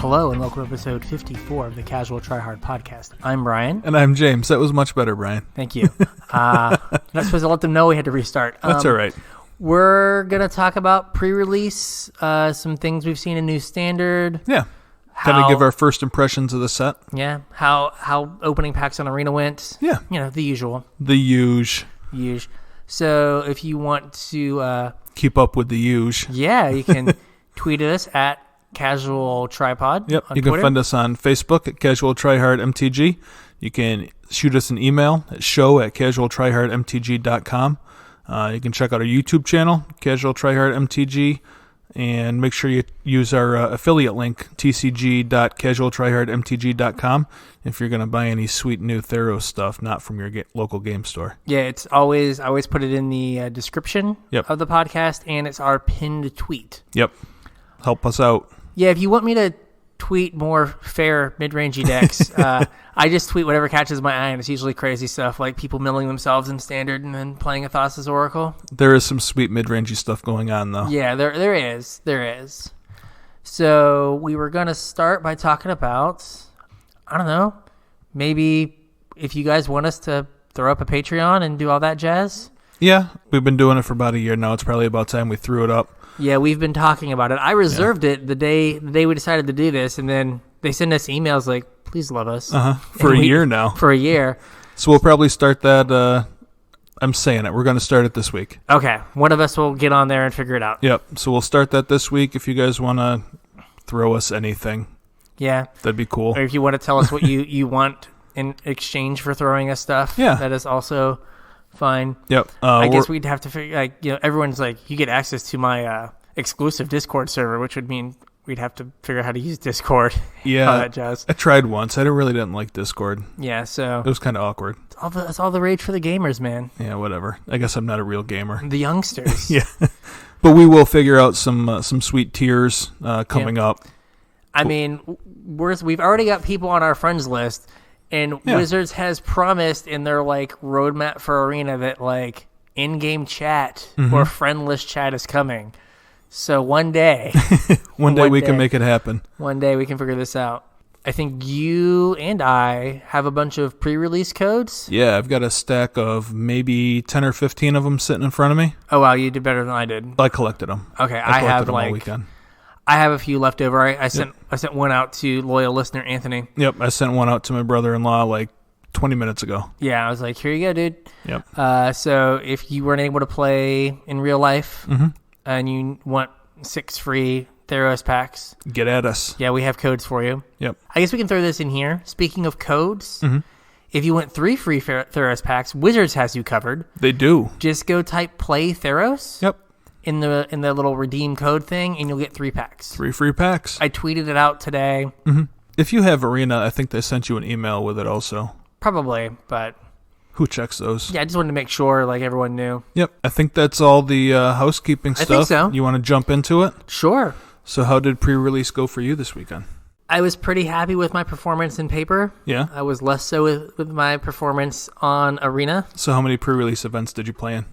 Hello and welcome to episode 54 of the Casual Tryhard podcast. I'm Brian. And I'm James. That was much better, Brian. Thank you. Not supposed to let them know we had to restart. That's all right. We're going to talk about pre-release, some things we've seen in New Standard. Yeah. Kind of give our first impressions of the set. Yeah. How opening packs on Arena went. Yeah. You know, the usual. The huge. So if you want to... keep up with the huge. Yeah, you can tweet us at Casual Tripod. Yep. On You can Twitter. find us on Facebook at Casual Tryhard MTG. You can shoot us an email at show@casualtryhardmtg.com. You can check out our YouTube channel, Casual Tryhard MTG, and make sure you use our affiliate link, tcg.casualtryhardmtg.com, if you're going to buy any sweet new Theros stuff, not from your local game store. Yeah, it's always I always put it in the description of the podcast, and it's our pinned tweet. Yep. Help us out. Yeah, if you want me to tweet more fair mid-rangey decks, I just tweet whatever catches my eye, and it's usually crazy stuff like people milling themselves in Standard and then playing a Thassa's Oracle. There is some sweet mid-rangey stuff going on, though. Yeah, there is. So we were going to start by talking about, I don't know, maybe if you guys want us to throw up a Patreon and do all that jazz. Yeah, we've been doing it for about a year now. It's probably about time we threw it up. Yeah, we've been talking about it. I reserved it the day we decided to do this, and then they send us emails like, please love us. For a year now. For a year. So we'll probably start that. I'm saying it. We're going to start it this week. Okay. One of us will get on there and figure it out. Yep. So we'll start that this week if you guys want to throw us anything. Yeah. That'd be cool. Or if you want to tell us what you want in exchange for throwing us stuff. Yeah. That is also fine. Yep. I guess we'd have to figure, everyone's like, you get access to my exclusive Discord server, which would mean we'd have to figure out how to use Discord. Yeah. All that jazz. I tried once. I really didn't like Discord. Yeah, so. It was kind of awkward. It's all the rage for the gamers, man. Yeah, whatever. I guess I'm not a real gamer. The youngsters. Yeah. But we will figure out some sweet tiers coming up. I mean, we've already got people on our friends list, and Wizards has promised in their roadmap for Arena that in-game chat or friendless chat is coming. So one day, one day we can make it happen. One day we can figure this out. I think you and I have a bunch of pre-release codes. Yeah, I've got a stack of maybe 10 or 15 of them sitting in front of me. Oh wow, you did better than I did. I collected them. Okay, I collected them all weekend. I have a few left over. I sent one out to loyal listener Anthony. Yep, I sent one out to my brother-in-law 20 minutes ago. Yeah, I was like, here you go, dude. Yep. So if you weren't able to play in real life and you want 6 free Theros packs, get at us. Yeah, we have codes for you. Yep. I guess we can throw this in here. Speaking of codes, if you want 3 free Theros packs, Wizards has you covered. They do. Just go type play Theros. Yep. In the little redeem code thing, and you'll get 3 packs. 3 free packs. I tweeted it out today. If you have Arena, I think they sent you an email with it also. Probably, but who checks those? Yeah, I just wanted to make sure everyone knew. Yep. I think that's all the housekeeping stuff. I think so. You want to jump into it? Sure. So how did pre-release go for you this weekend? I was pretty happy with my performance in paper. Yeah. I was less so with my performance on Arena. So how many pre-release events did you play in?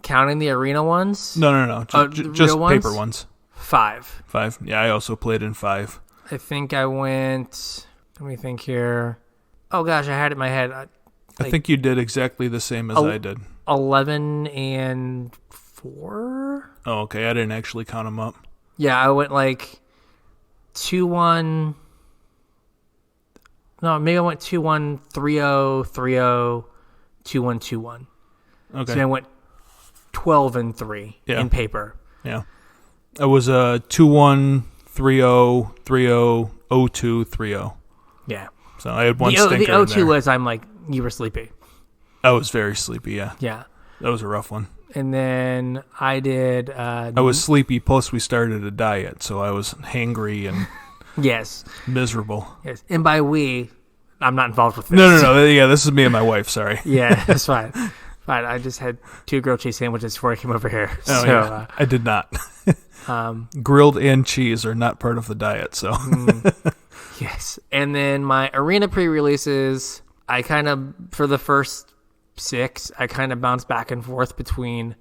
Counting the Arena ones? No. Just paper ones. 5. 5. Yeah, I also played in 5. I think I went... Let me think here. Oh, gosh, I had it in my head. I think you did exactly the same as I did. 11 and 4? Oh, okay. I didn't actually count them up. Yeah, I went 2-1... No, maybe I went 2-1, 3-0, 3-0, 2-1, 2-1. Okay. So I went 12 and 3 in paper. Yeah. I was 2-1, 3-0, 3-0, 0-2, 3-0. Yeah. So I had one stinker in there. The 0-2 was you were sleepy. I was very sleepy, yeah. Yeah. That was a rough one. And then I did... I was sleepy, plus we started a diet, so I was hangry and yes, miserable. Yes. And by we, I'm not involved with this. No. Yeah, this is me and my wife, sorry. Yeah, that's fine. Fine. I just had 2 grilled cheese sandwiches before I came over here. Oh, yeah. I did not. Grilled and cheese are not part of the diet, so... Yes. And then my Arena pre-releases, I kind of, for the first 6, I kind of bounced back and forth between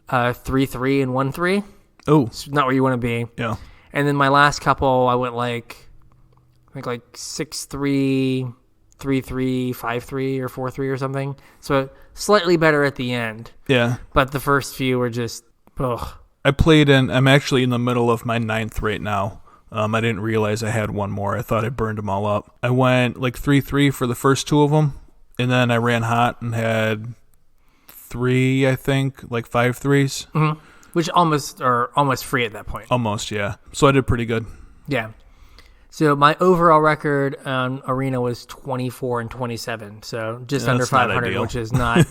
3-3 and 1-3. Oh. It's not where you want to be. Yeah. And then my last couple, I went like think like 6-3, 3-3, 5-3, or 4-3 or something. So slightly better at the end. Yeah. But the first few were just, ugh. I'm actually in the middle of my 9th right now. I didn't realize I had one more. I thought I burned them all up. I went like 3-3 for the first 2 of them, and then I ran hot and had 3, I think, like 5 threes. Mm-hmm. Which almost free at that point. Almost, yeah. So I did pretty good. Yeah. So my overall record on Arena was 24-27. So just under 500, which is not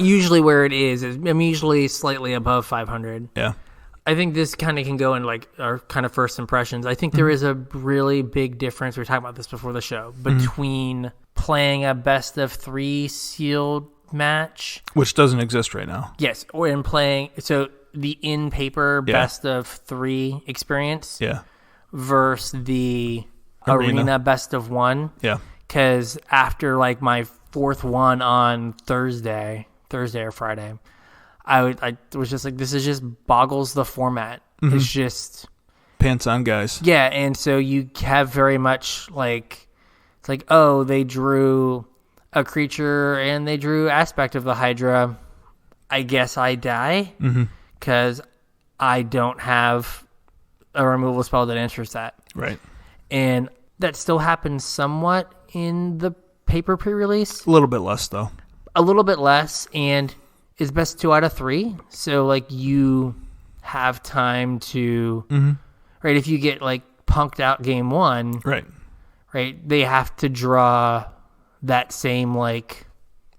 usually where it is. I'm usually slightly above 500. Yeah. I think this kind of can go in like our kind of first impressions. I think there is a really big difference. We were talking about this before the show between playing a best of 3 sealed match, which doesn't exist right now. Yes, or in playing the in paper best of 3 experience. Yeah. Versus the arena best of 1. Yeah. Because after like my 4th one on Thursday or Friday, I was just like, this is just boggles the format. Mm-hmm. It's just pants on, guys. Yeah, and so you have very much like, it's like, oh, they drew a creature and they drew aspect of the Hydra. I guess I die because I don't have a removal spell that answers that. Right. And that still happens somewhat in the paper pre-release. A little bit less, though. A little bit less, and is best 2 out of 3. So, like, you have time to... Right, if you get, like, punked out game 1... Right, they have to draw that same, like...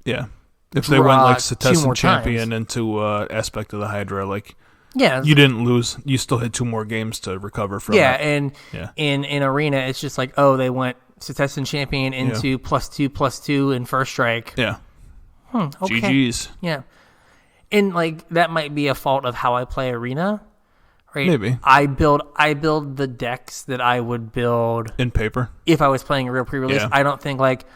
Yeah. If they went, like, Setessan Champion into aspect of the Hydra, like... Yeah, you didn't lose. You still had 2 more games to recover from. Yeah, and in Arena, it's just like, oh, they went Setessan Champion into +2/+2 in first strike. Yeah. Okay. GG's. Yeah, and like that might be a fault of how I play Arena, right? Maybe. I build the decks that I would build in paper if I was playing a real pre-release. Yeah. I don't think like,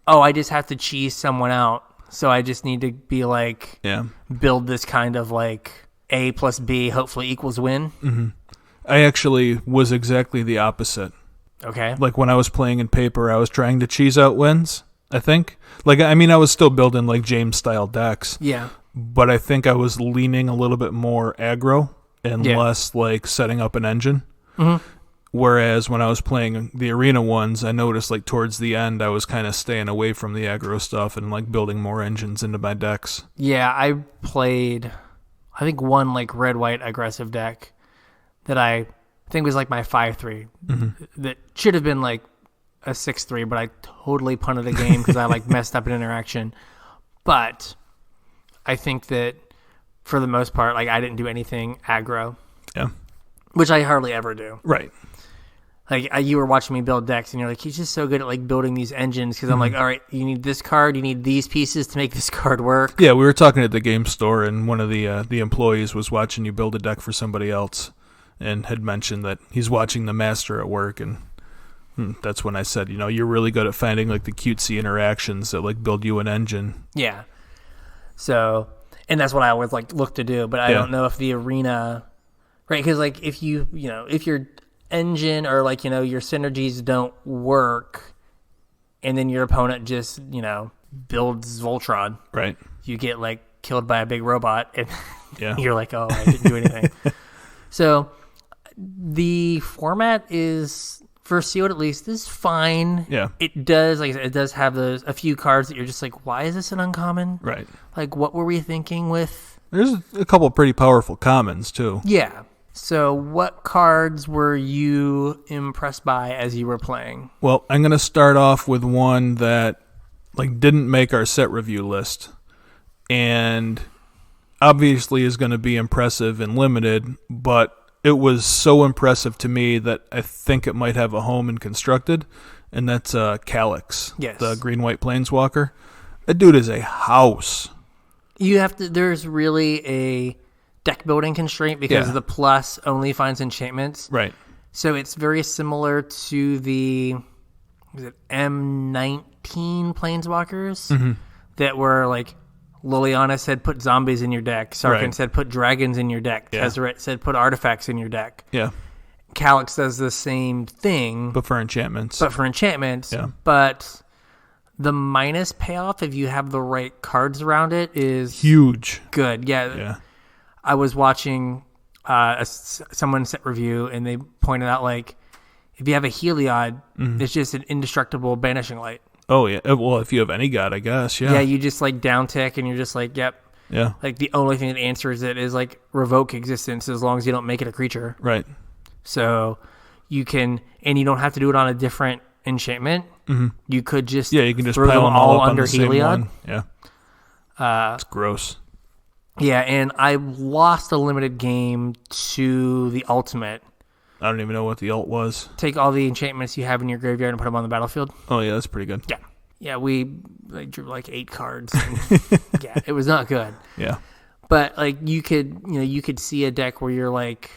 oh, I just have to cheese someone out, so I just need to be like, build this kind of like. A plus B hopefully equals win. Mm-hmm. I actually was exactly the opposite. Okay. Like when I was playing in paper, I was trying to cheese out wins, I think. Like, I mean, I was still building like James-style decks. Yeah. But I think I was leaning a little bit more aggro and less like setting up an engine. Mm-hmm. Whereas when I was playing the Arena ones, I noticed like towards the end, I was kind of staying away from the aggro stuff and like building more engines into my decks. Yeah, I played... I think one like red-white aggressive deck that I think was like my 5-3 that should have been like a 6-3, but I totally punted the game because I like messed up an interaction. But I think that for the most part, like I didn't do anything aggro. Yeah. Which I hardly ever do. Right. Like you were watching me build decks, and you're like, he's just so good at like building these engines. Because I'm like, all right, you need this card, you need these pieces to make this card work. Yeah, we were talking at the game store, and one of the employees was watching you build a deck for somebody else, and had mentioned that he's watching the master at work, and that's when I said, you're really good at finding like the cutesy interactions that like build you an engine. Yeah. So, and that's what I always like look to do, but I don't know if the Arena, right? Because like if if you're engine or like your synergies don't work and then your opponent just builds Voltron, right, you get like killed by a big robot and you're like, oh, I didn't do anything. So the format is, for sealed at least, is fine. It does, like I said, it does have a few cards that you're just like, why is this an uncommon? Right. Like, what were we thinking with? There's a couple of pretty powerful commons too. Yeah. So what cards were you impressed by as you were playing? Well, I'm going to start off with one that like didn't make our set review list and obviously is going to be impressive and limited, but it was so impressive to me that I think it might have a home in Constructed, and that's Calyx, the green-white planeswalker. That dude is a house. You have to. There's really a deck building constraint because the plus only finds enchantments. Right. So it's very similar to the M19 planeswalkers that were like Liliana said put zombies in your deck. Sarkhan said put dragons in your deck. Tezzeret said put artifacts in your deck. Yeah. Calyx does the same thing. But for enchantments. Yeah. But the minus payoff, if you have the right cards around it, is... huge. Good, yeah. I was watching someone set review, and they pointed out, like, if you have a Heliod, it's just an indestructible Banishing Light. Oh, yeah. Well, if you have any god, I guess, yeah. Yeah, you just, like, down tick, and you're just like, yep. Yeah. Like, the only thing that answers it is, like, revoke existence as long as you don't make it a creature. Right. So you can, and you don't have to do it on a different enchantment. Mm-hmm. You could just you can just throw pile them all up under on the same Heliod. one. Yeah. It's gross. Yeah, and I lost a limited game to the ultimate. I don't even know what the ult was. Take all the enchantments you have in your graveyard and put them on the battlefield. Oh, yeah, that's pretty good. Yeah. Yeah, we drew like 8 cards. And, yeah, it was not good. Yeah. But like you could see a deck where you're like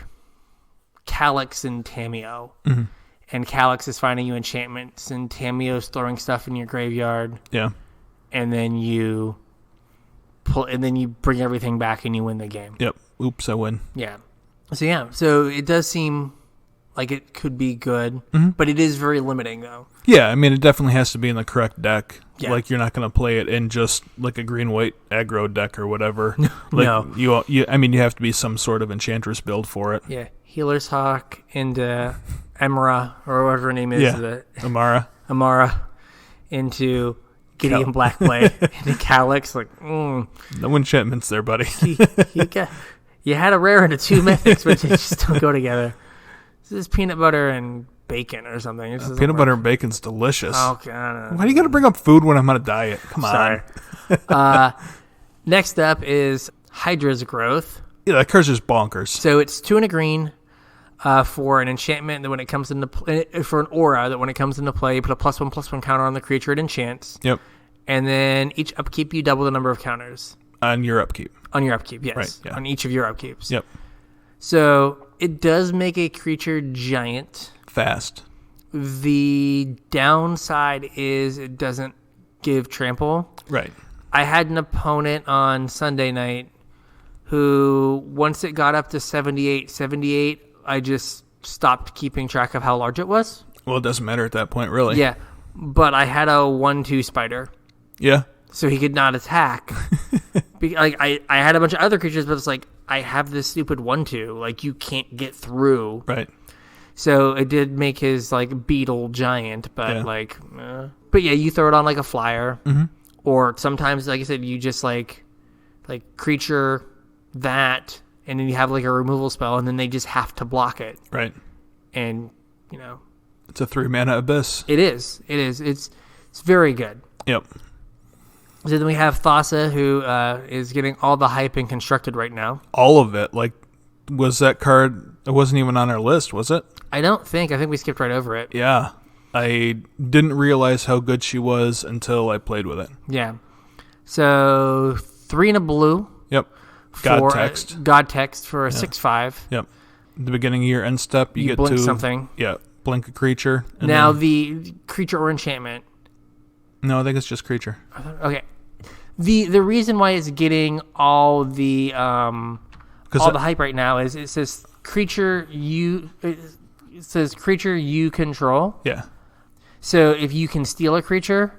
Calyx and Tamiyo. Mm-hmm. And Calyx is finding you enchantments and Tamiyo's throwing stuff in your graveyard. Yeah. And then you bring everything back and you win the game. Yep. Oops, I win. Yeah. So it does seem like it could be good, but it is very limiting though. Yeah, I mean it definitely has to be in the correct deck. Yeah. Like you're not going to play it in just like a green-white aggro deck or whatever. Like No. you have to be some sort of Enchantress build for it. Yeah. Healer's Hawk into Emra or whatever her name is. Yeah. Amara into Gideon Blackblade into Calyx. Like, no enchantments there, buddy. You had a rare into 2 mythics, but they just don't go together. This is peanut butter and bacon or something. Peanut butter and bacon's delicious. Okay, I don't know. Why do you got to bring up food when I'm on a diet? Come on. Sorry. Next up is Hydra's Growth. Yeah, that card's just bonkers. So it's 2 and a green for an enchantment that when it comes into for an aura that when it comes into play, you put a +1/+1 counter on the creature it enchants. Yep. And then each upkeep you double the number of counters. On your upkeep. On your upkeep, yes. Right, yeah. On each of your upkeeps. Yep. So it does make a creature giant. Fast. The downside is it doesn't give trample. Right. I had an opponent on Sunday night who, once it got up to 78, I just stopped keeping track of how large it was. Well, it doesn't matter at that point, really. Yeah. But I had a 1/2 spider. Yeah. So he could not attack. I had a bunch of other creatures, but it's like, I have this stupid 1/2. Like, you can't get through. Right. So it did make his, like, beetle giant, but, But, yeah, you throw it on, like, a flyer. Mm-hmm. Or sometimes, like I said, you just, like creature that, and then you have, like, a removal spell, and then they just have to block it. Right. And, It's a 3-mana abyss. It is. It's very good. Yep. So then we have Thassa, who is getting all the hype in Constructed right now. All of it. Like, was that card... It wasn't even on our list, was it? I think we skipped right over it. Yeah. I didn't realize how good she was until I played with it. Yeah. So 3 and a blue. Yep. God text for a 6/5. Yep. At the beginning of your end step, you get blink to... something. Yeah. Blink a creature. Now the creature or enchantment. No, I think it's just creature. Okay. The reason why it's getting all the hype right now is it says creature you control. Yeah. So if you can steal a creature,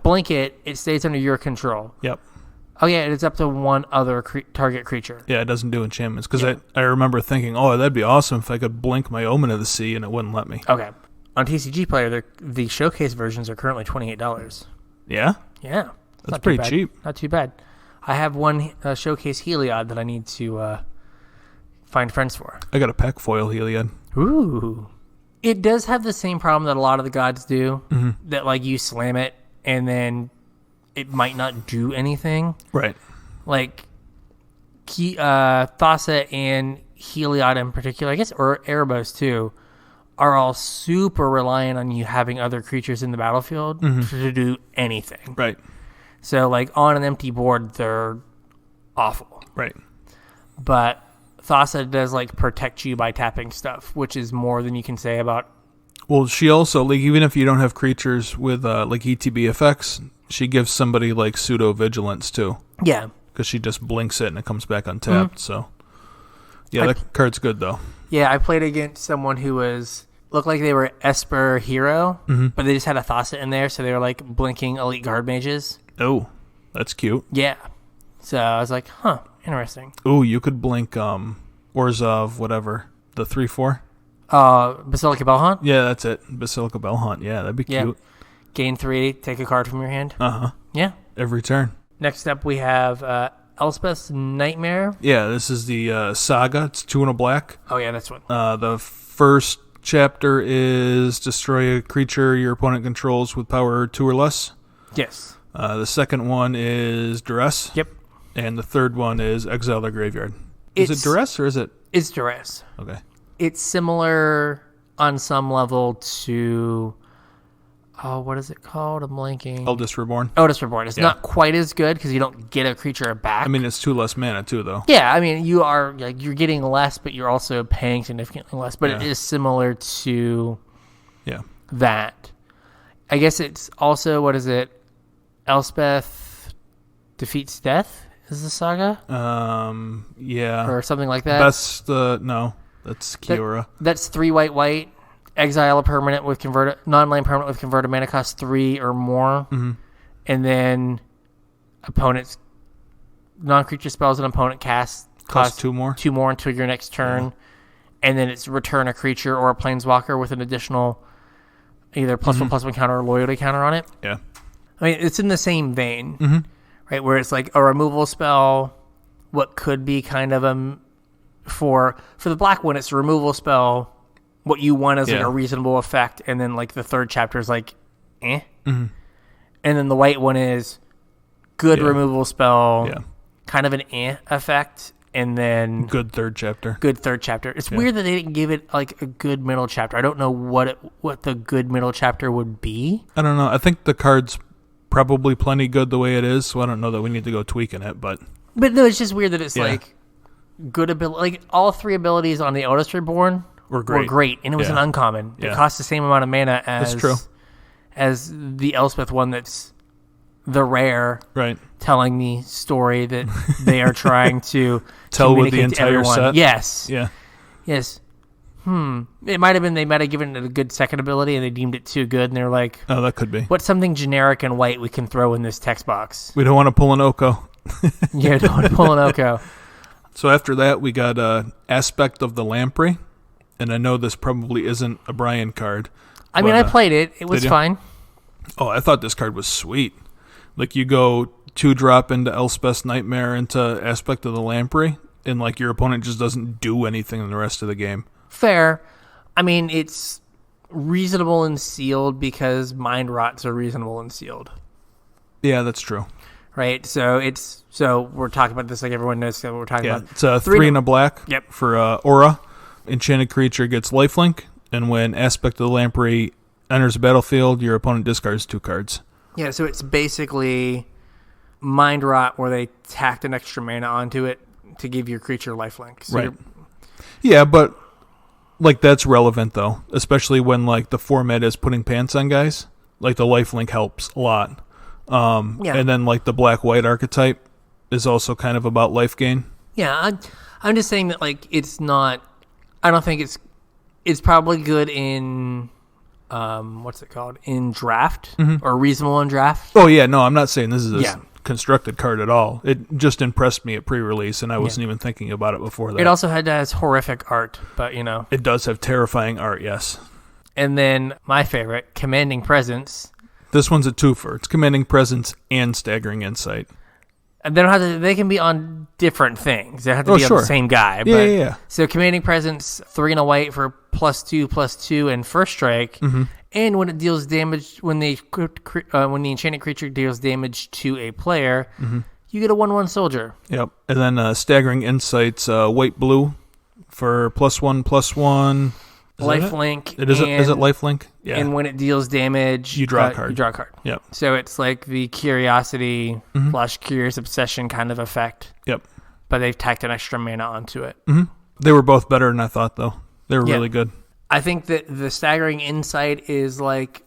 blink it stays under your control. Yep. Oh yeah, it's up to one other target creature. Yeah, it doesn't do enchantments because I remember thinking, oh, that'd be awesome if I could blink my Omen of the Sea and it wouldn't let me. Okay. On TCG Player, the showcase versions are currently $28. Yeah? Yeah. That's pretty cheap. Not too bad. I have one showcase Heliod that I need to find friends for. I got a pack foil Heliod. Ooh. It does have the same problem that a lot of the gods do, that like you slam it and then it might not do anything. Right. Like Thassa and Heliod in particular, I guess, or Erebos too, are all super reliant on you having other creatures in the battlefield to do anything. Right. So, like, on an empty board, they're awful. Right. But Thassa does, like, protect you by tapping stuff, which is more than you can say about... Well, she also, like, even if you don't have creatures with, like, ETB effects, she gives somebody, like, pseudo-vigilance, too. Yeah. Because she just blinks it and it comes back untapped, so... Yeah, that card's good, though. Yeah, I played against someone who looked like they were Esper hero, but they just had a Thasset in there, so they were like blinking elite guard mages. Oh, that's cute. Yeah. So I was like, huh, interesting. Oh, you could blink Orzhov, whatever, the 3/4. Basilica Bellhaunt? Yeah, that's it. Basilica Bellhaunt. Yeah, that'd be cute. Gain 3, take a card from your hand. Uh-huh. Yeah. Every turn. Next up, we have Elspeth's Nightmare. Yeah, this is the saga. It's 2 and a black. Oh, yeah, that's one. The first chapter is destroy a creature your opponent controls with power 2 or less. Yes. The second one is Duress. Yep. And the third one is Exile the Graveyard. Is it Duress or is it? It's Duress. Okay. It's similar on some level to... Oh, what is it called? I'm blanking. Eldest Reborn. Eldest Reborn. It's not quite as good because you don't get a creature back. I mean, it's 2 less mana too, though. Yeah, I mean, you're getting less, but you're also paying significantly less. But it is similar to that. I guess it's also, what is it? Elspeth defeats death is the saga? Yeah. Or something like that. No, that's Kiora. That's 3 white. Exile a permanent with non-land permanent with converted mana cost 3 or more, and then opponent's non-creature spells an opponent casts cost 2 more. 2 more until your next turn, and then it's return a creature or a planeswalker with an additional either +1/+1 counter or loyalty counter on it. Yeah, I mean it's in the same vein, right? Where it's like a removal spell. What could be kind of for the black one, it's a removal spell. What you want is like a reasonable effect, and then like the third chapter is like, and then the white one is good removal spell, kind of an effect, and then good third chapter. It's weird that they didn't give it like a good middle chapter. I don't know what the good middle chapter would be. I don't know. I think the card's probably plenty good the way it is, so I don't know that we need to go tweaking it, but no, it's just weird that it's like good ability. Like all 3 abilities on the Eldest Reborn were great, and it was an uncommon. It cost the same amount of mana as the Elspeth one that's the rare, right? Telling the story that they are trying to tell with the to entire set. Yes. Yeah. Yes. It might have been they might have given it a good second ability, and they deemed it too good, and they're like, "Oh, that could be. What's something generic and white we can throw in this text box? We don't want to pull an Oko." Yeah, don't want to pull an Oko. So after that, we got Aspect of the Lamprey. And I know this probably isn't a Brian card. I mean, I played it. It was fine. Oh, I thought this card was sweet. Like, you go 2-drop into Elspeth's Nightmare into Aspect of the Lamprey, and, like, your opponent just doesn't do anything in the rest of the game. Fair. I mean, it's reasonable and sealed because Mind Rots are reasonable and sealed. Yeah, that's true. Right? So we're talking about this like everyone knows what we're talking about. It's a 3 and a black for Aura. Enchanted creature gets lifelink, and when Aspect of the Lamprey enters the battlefield, your opponent discards 2 cards. Yeah, so it's basically Mind Rot where they tacked an extra mana onto it to give your creature lifelink. So right. Yeah, but like that's relevant though, especially when like the format is putting pants on guys. Like the lifelink helps a lot. And then like the black-white archetype is also kind of about life gain. Yeah, I'm just saying that like it's not. I don't think it's probably good in what's it called in draft or reasonable in draft. Oh yeah, no, I'm not saying this is a constructed card at all. It just impressed me at pre-release, and I wasn't even thinking about it before that. It also has horrific art, but you know it does have terrifying art. Yes. And then my favorite, Commanding Presence. This one's a twofer. It's Commanding Presence and Staggering Insight. They don't have to. They can be on different things. They have to be on the same guy. Yeah. So Commanding Presence, 3 and a white for +2/+2 and first strike. And when it deals damage, when the enchanted creature deals damage to a player, you get a 1/1 soldier. Yep. And then Staggering Insights, white blue for +1/+1. Lifelink. Is it lifelink? Yeah. And when it deals damage, you draw a card. Yep. So it's like the Curiosity / Curious Obsession kind of effect. Yep. But they've tacked an extra mana onto it. They were both better than I thought, though. They were really good. I think that the Staggering Insight is like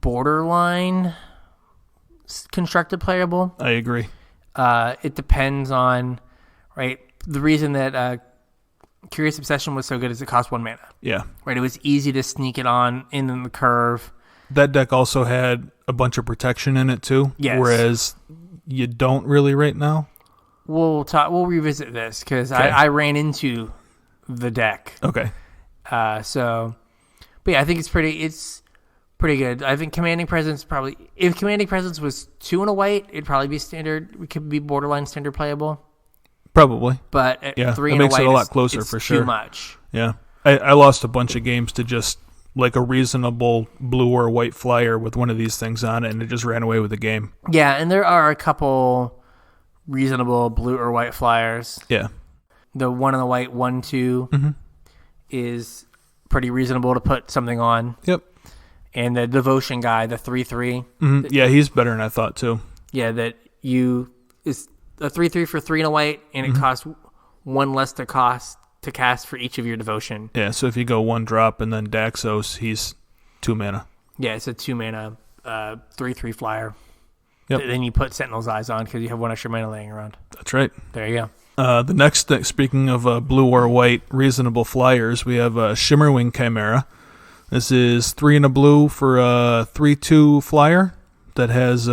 borderline constructed playable. I agree. It depends on, right? The reason that Curious Obsession was so good as it cost 1 mana. Yeah. Right, it was easy to sneak it on in the curve. That deck also had a bunch of protection in it too. Yes. Whereas you don't really right now. We'll revisit this because Okay. I ran into the deck. Okay. But yeah, I think it's pretty good. I think Commanding Presence if Commanding Presence was 2 and a white, it'd probably be standard. It could be borderline standard playable. Probably. But at 3 it and a makes white, it a lot closer it's for sure. too much. Yeah. I lost a bunch of games to just like a reasonable blue or white flyer with one of these things on it, and it just ran away with the game. Yeah, and there are a couple reasonable blue or white flyers. Yeah. The 1 and the white 1/2 is pretty reasonable to put something on. Yep. And the Devotion guy, the 3/3. Yeah, he's better than I thought too. Yeah, is a 3/3 for 3 and a white, and it costs 1 less to cast for each of your Devotion. Yeah, so if you go 1 drop and then Daxos, he's 2 mana. Yeah, it's a 2 mana 3/3 flyer. Yep. Then you put Sentinel's Eyes on because you have 1 extra mana laying around. That's right. There you go. The next deck, speaking of blue or white reasonable flyers, we have Shimmerwing Chimera. This is 3 and a blue for a 3/2 flyer that has,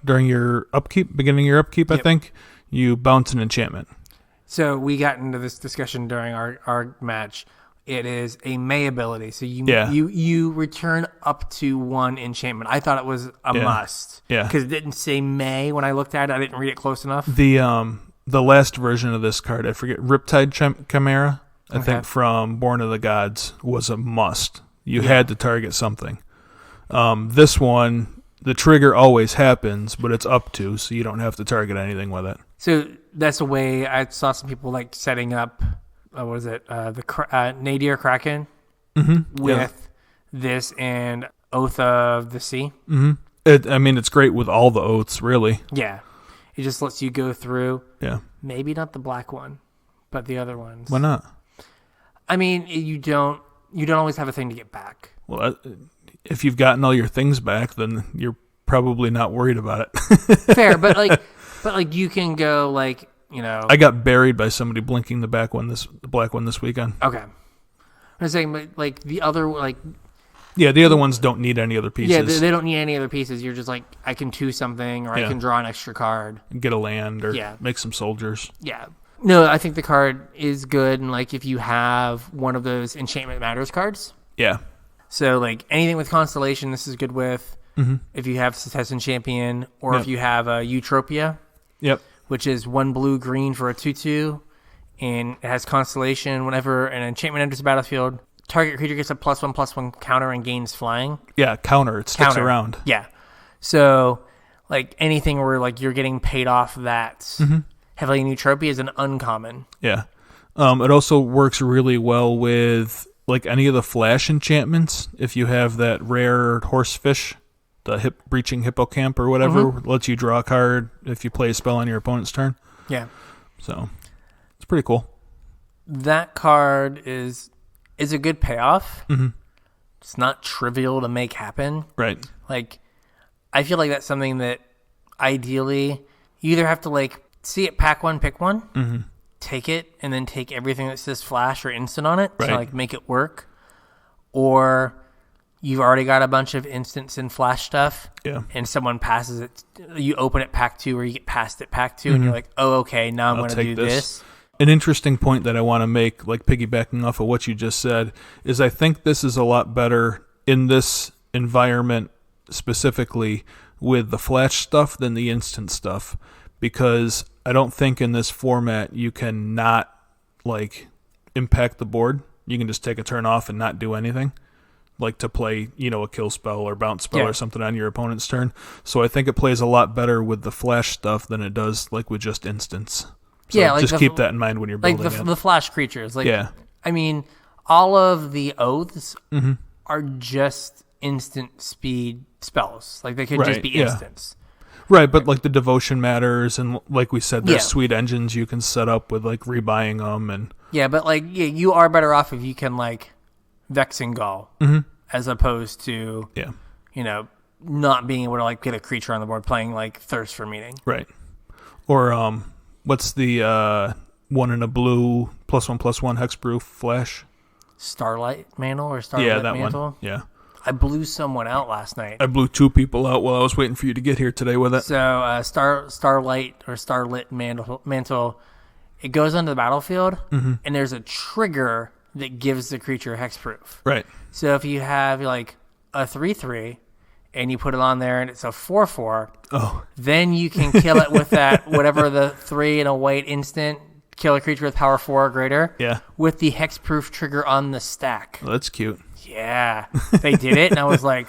during your upkeep, beginning of your upkeep, I think, you bounce an enchantment. So we got into this discussion during our match. It is a May ability. So you return up to 1 enchantment. I thought it was a must. Yeah. Because it didn't say May when I looked at it. I didn't read it close enough. The last version of this card, I forget, Riptide Chimera, I think from Born of the Gods, was a must. You had to target something. This one, the trigger always happens, but it's up to, so you don't have to target anything with it. So that's a way I saw some people like setting up, the Nadir Kraken with this and Oath of the Sea. It's great with all the oaths, really. Yeah. It just lets you go through. Yeah. Maybe not the black one, but the other ones. Why not? I mean, you don't always have a thing to get back. Well, if you've gotten all your things back, then you're probably not worried about it. Fair, but you can go like, I got buried by somebody blinking the black one this weekend. Okay. I'm saying like the other yeah, the other ones don't need any other pieces. Yeah, they don't need any other pieces. You're just like, I can do something, or I can draw an extra card, get a land, or make some soldiers. Yeah. No, I think the card is good, and like if you have one of those Enchantment Matters cards. Yeah. So like anything with Constellation, this is good with. If you have Cetessan Champion, or if you have a Eutropia. Yep. Which is 1 blue-green for a 2/2, and it has Constellation. Whenever an enchantment enters the battlefield, target creature gets a +1/+1 counter and gains flying. Yeah, counter. It sticks around. Yeah. So, like anything where like you're getting paid off that heavily in Eutropia is an uncommon. Yeah. It also works really well with like any of the flash enchantments. If you have that rare horsefish, the breaching hippocamp or whatever, lets you draw a card if you play a spell on your opponent's turn. Yeah. So it's pretty cool. That card is a good payoff. It's not trivial to make happen. Right. Like, I feel like that's something that ideally you either have to like see it pack 1, pick 1, take it, and then take everything that says flash or instant on it to like make it work, or you've already got a bunch of instants and flash stuff, and someone passes it. You open it pack 2, or you get past it pack 2, and you're like, oh, okay, now I'm going to do this. An interesting point that I want to make, like piggybacking off of what you just said, is I think this is a lot better in this environment specifically with the flash stuff than the instant stuff, because I don't think in this format you can not like impact the board. You can just take a turn off and not do anything, like to play, a kill spell or bounce spell or something on your opponent's turn. So I think it plays a lot better with the flash stuff than it does like with just instants. So just keep that in mind when you're building it. The flash creatures. I mean, all of the oaths are just instant speed spells. Like they could just be instants. Right, but like the Devotion Matters, and like we said, there's sweet engines you can set up with like rebuying them. And but you are better off if you can like Vexing Gull as opposed to not being able to like get a creature on the board, playing like Thirst for Meaning. Right. Or what's the one in a blue +1/+1 hexproof flash. Starlight Mantle or Starlit Mantle? One. Yeah. I blew someone out last night. I blew 2 people out while I was waiting for you to get here today with it. So Starlight or Starlit Mantle, it goes onto the battlefield, and there's a trigger that gives the creature hexproof. Right. So if you have like a 3/3 and you put it on there and it's a 4/4, then you can kill it with that whatever the 3 and a white instant kill a creature with power 4 or greater. Yeah. With the hexproof trigger on the stack. Well, that's cute. Yeah, they did it, and I was like,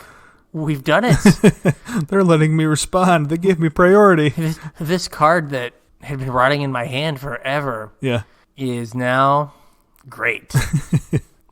"We've done it." They're letting me respond. They gave me priority. This card that had been rotting in my hand forever, is now great.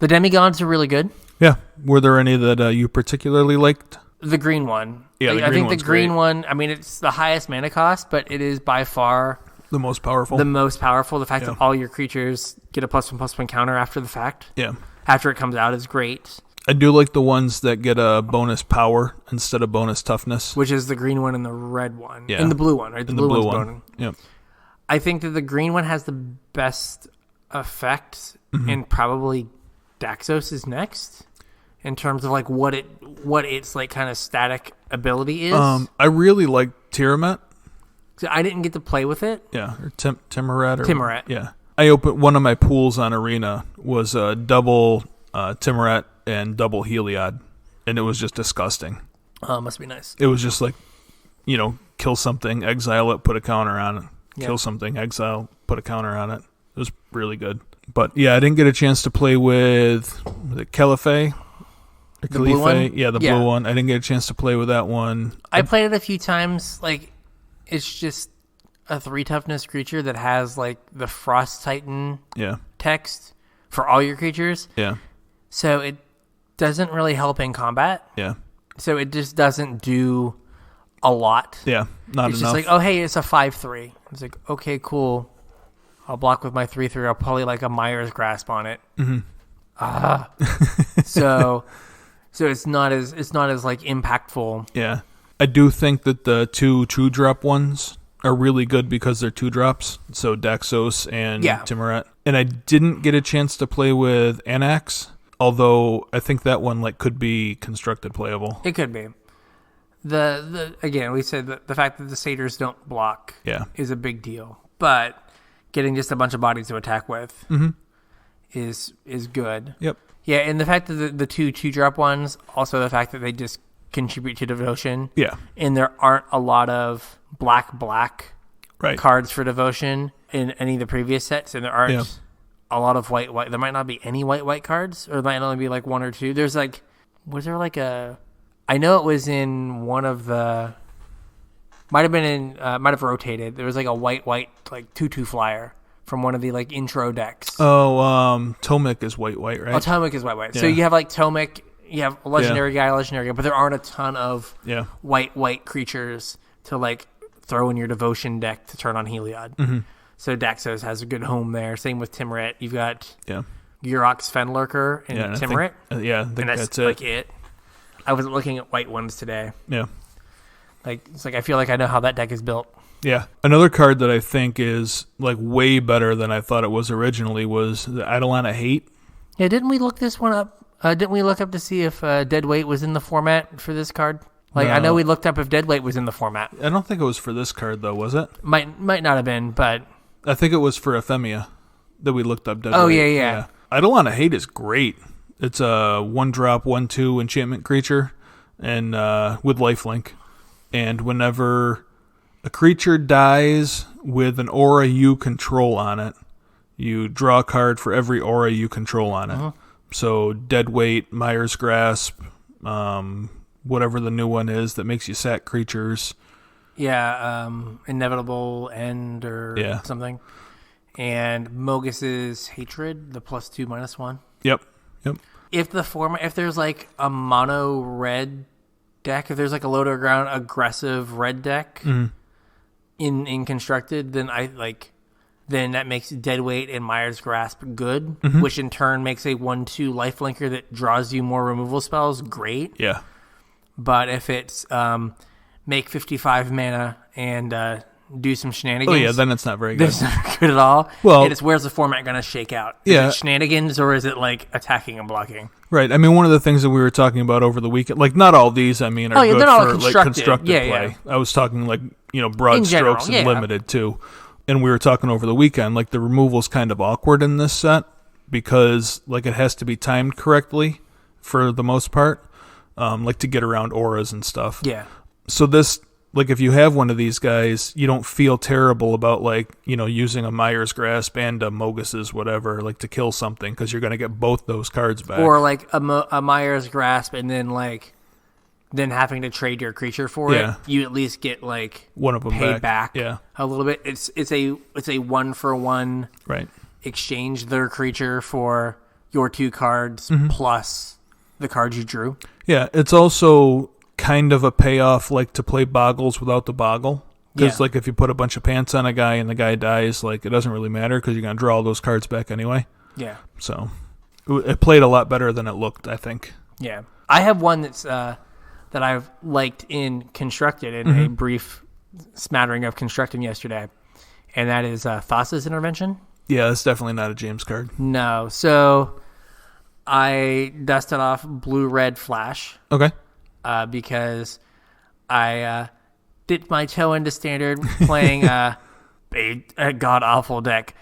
The demigods are really good. Yeah. Were there any that you particularly liked? The green one. Yeah, I think the green one. I mean, it's the highest mana cost, but it is by far the most powerful. The fact that all your creatures get a +1/+1 counter after the fact. Yeah. After it comes out is great. I do like the ones that get a bonus power instead of bonus toughness. Which is the green one and the red one. Yeah. And the blue one, right? The blue one's bonus. Yep. I think that the green one has the best effect, and probably Daxos is next in terms of like what its like kind of static ability is. I really like Tiamat. So I didn't get to play with it. Yeah, or Timurat. Timurat. Yeah. I opened one of my pools on Arena was a double Timurat and double Heliod, and it was just disgusting. Oh, must be nice. It was just like, kill something, exile it, put a counter on it. Kill something, exile, put a counter on it. It was really good. But yeah, I didn't get a chance to play with the Caliphate. The blue one? Yeah, the blue one. I didn't get a chance to play with that one. I played it a few times. Like, it's just a 3 toughness creature that has like the Frost Titan text for all your creatures. Yeah. So it doesn't really help in combat. Yeah. So it just doesn't do a lot. Yeah, not it's enough. It's just like, oh, hey, it's a 5/3. It's like, okay, cool. I'll block with my 3/3. I'll probably like a Myers Grasp on it. So it's not as like impactful. Yeah. I do think that the 2 2-drop ones are really good because they're 2-drops. So Daxos and Timurat. And I didn't get a chance to play with Anax, although I think that one could be constructed playable. It could be. The again, we said that the fact that the satyrs don't block is a big deal. But getting just a bunch of bodies to attack with is good. Yep. Yeah, and the fact that the 2 2-drop ones, also the fact that they just contribute to devotion. Yeah. And there aren't a lot of black cards for devotion in any of the previous sets, and there aren't a lot of white. There might not be any white cards, or there might only be like 1 or 2. There's was there like a... I know it was in one of the... Might have rotated. There was like a white like 2/2 flyer from one of the like intro decks. Oh, Tomic is white, right? Oh, Tomic is white. Yeah. So you have like Tomic, you have legendary guy, but there aren't a ton of white creatures to like throw in your devotion deck to turn on Heliod. So Daxos has a good home there. Same with Timurat. You've got Urok's Fenlurker and Timurat. I think that's it. Like it. I was looking at white ones today. Yeah. It's like I feel like I know how that deck is built. Yeah. Another card that I think is like way better than I thought it was originally was the Eidolon of Hate. Yeah, didn't we look this one up? Didn't we look up to see if Deadweight was in the format for this card? No. I know we looked up if Deadweight was in the format. I don't think it was for this card though, was it? Might not have been, but I think it was for Ephemia that we looked up Deadweight. Oh yeah. Eidolon of Hate is great. It's a 1-drop 1/2 enchantment creature, and with lifelink. And whenever a creature dies with an aura you control on it, you draw a card for every aura you control on it. So Deadweight, Myers Grasp, whatever the new one is that makes you sack creatures. Yeah, Inevitable End or something. And Mogus's Hatred, the +2/-1. Yep. If there's like a mono red deck, if there's like a low to ground aggressive red deck in constructed, then then that makes Deadweight and Myers Grasp good, which in turn makes a 1/2 lifelinker that draws you more removal spells great. Yeah. But if it's make 55 mana and do some shenanigans. Oh yeah, then it's not very good. That's not good at all. Well, it's where's the format going to shake out? Is it shenanigans or is it like attacking and blocking? Right. I mean, one of the things that we were talking about over the weekend, like not all these, I mean, are good for like constructed play. Yeah. I was talking like broad in strokes general, and limited too. And we were talking over the weekend, like the removal's kind of awkward in this set because like it has to be timed correctly for the most part, like to get around auras and stuff. Yeah. So this. Like, if you have one of these guys, you don't feel terrible about, like, using a Myers Grasp and a Mogus's whatever, like, to kill something, because you're going to get both those cards back. Or, like, a Myers Grasp and then, like, having to trade your creature for it. You at least get, like, one of them paid back a little bit. It's a 1-for-1 exchange their creature for your 2 cards plus the cards you drew. Yeah, it's also kind of a payoff, like to play Boggles without the Boggle, because like if you put a bunch of pants on a guy and the guy dies, like it doesn't really matter because you're gonna draw all those cards back anyway. Yeah. So it played a lot better than it looked, I think. Yeah, I have one that's that I've liked in Constructed in a brief smattering of Constructed yesterday, and that is Thassa's Intervention. Yeah, that's definitely not a James card. No, so I dusted off Blue-Red Flash. Okay. Because I dipped my toe into Standard playing a god-awful deck.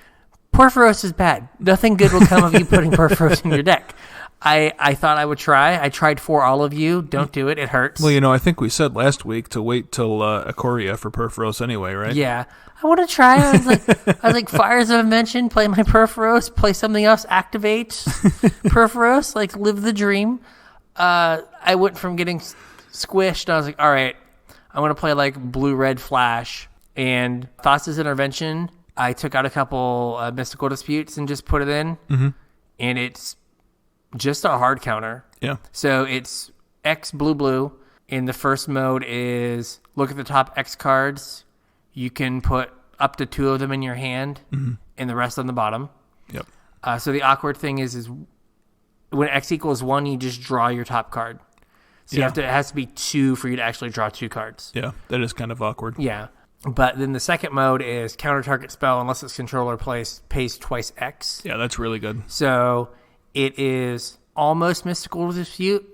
Porphyros is bad. Nothing good will come of you putting Porphyros in your deck. I thought I would try. I tried for all of you. Don't do it. It hurts. Well, I think we said last week to wait till Ikoria for Porphyros anyway, right? Yeah. I want to try. I was like, Fires of Invention, play my Porphyros, play something else, activate Porphyros, like live the dream. I went from getting squished, and I was like, all right, I'm going to play like Blue-Red Flash. And Thassa's Intervention, I took out a couple Mystical Disputes and just put it in. And it's just a hard counter. Yeah. So it's X blue, and the first mode is look at the top X cards. You can put up to 2 of them in your hand, and the rest on the bottom. Yep. So the awkward thing is when X equals 1, you just draw your top card. So it has to be 2 for you to actually draw 2 cards. Yeah, that is kind of awkward. Yeah. But then the second mode is counter target spell unless its controller pays twice X. Yeah, that's really good. So it is almost Mystical Dispute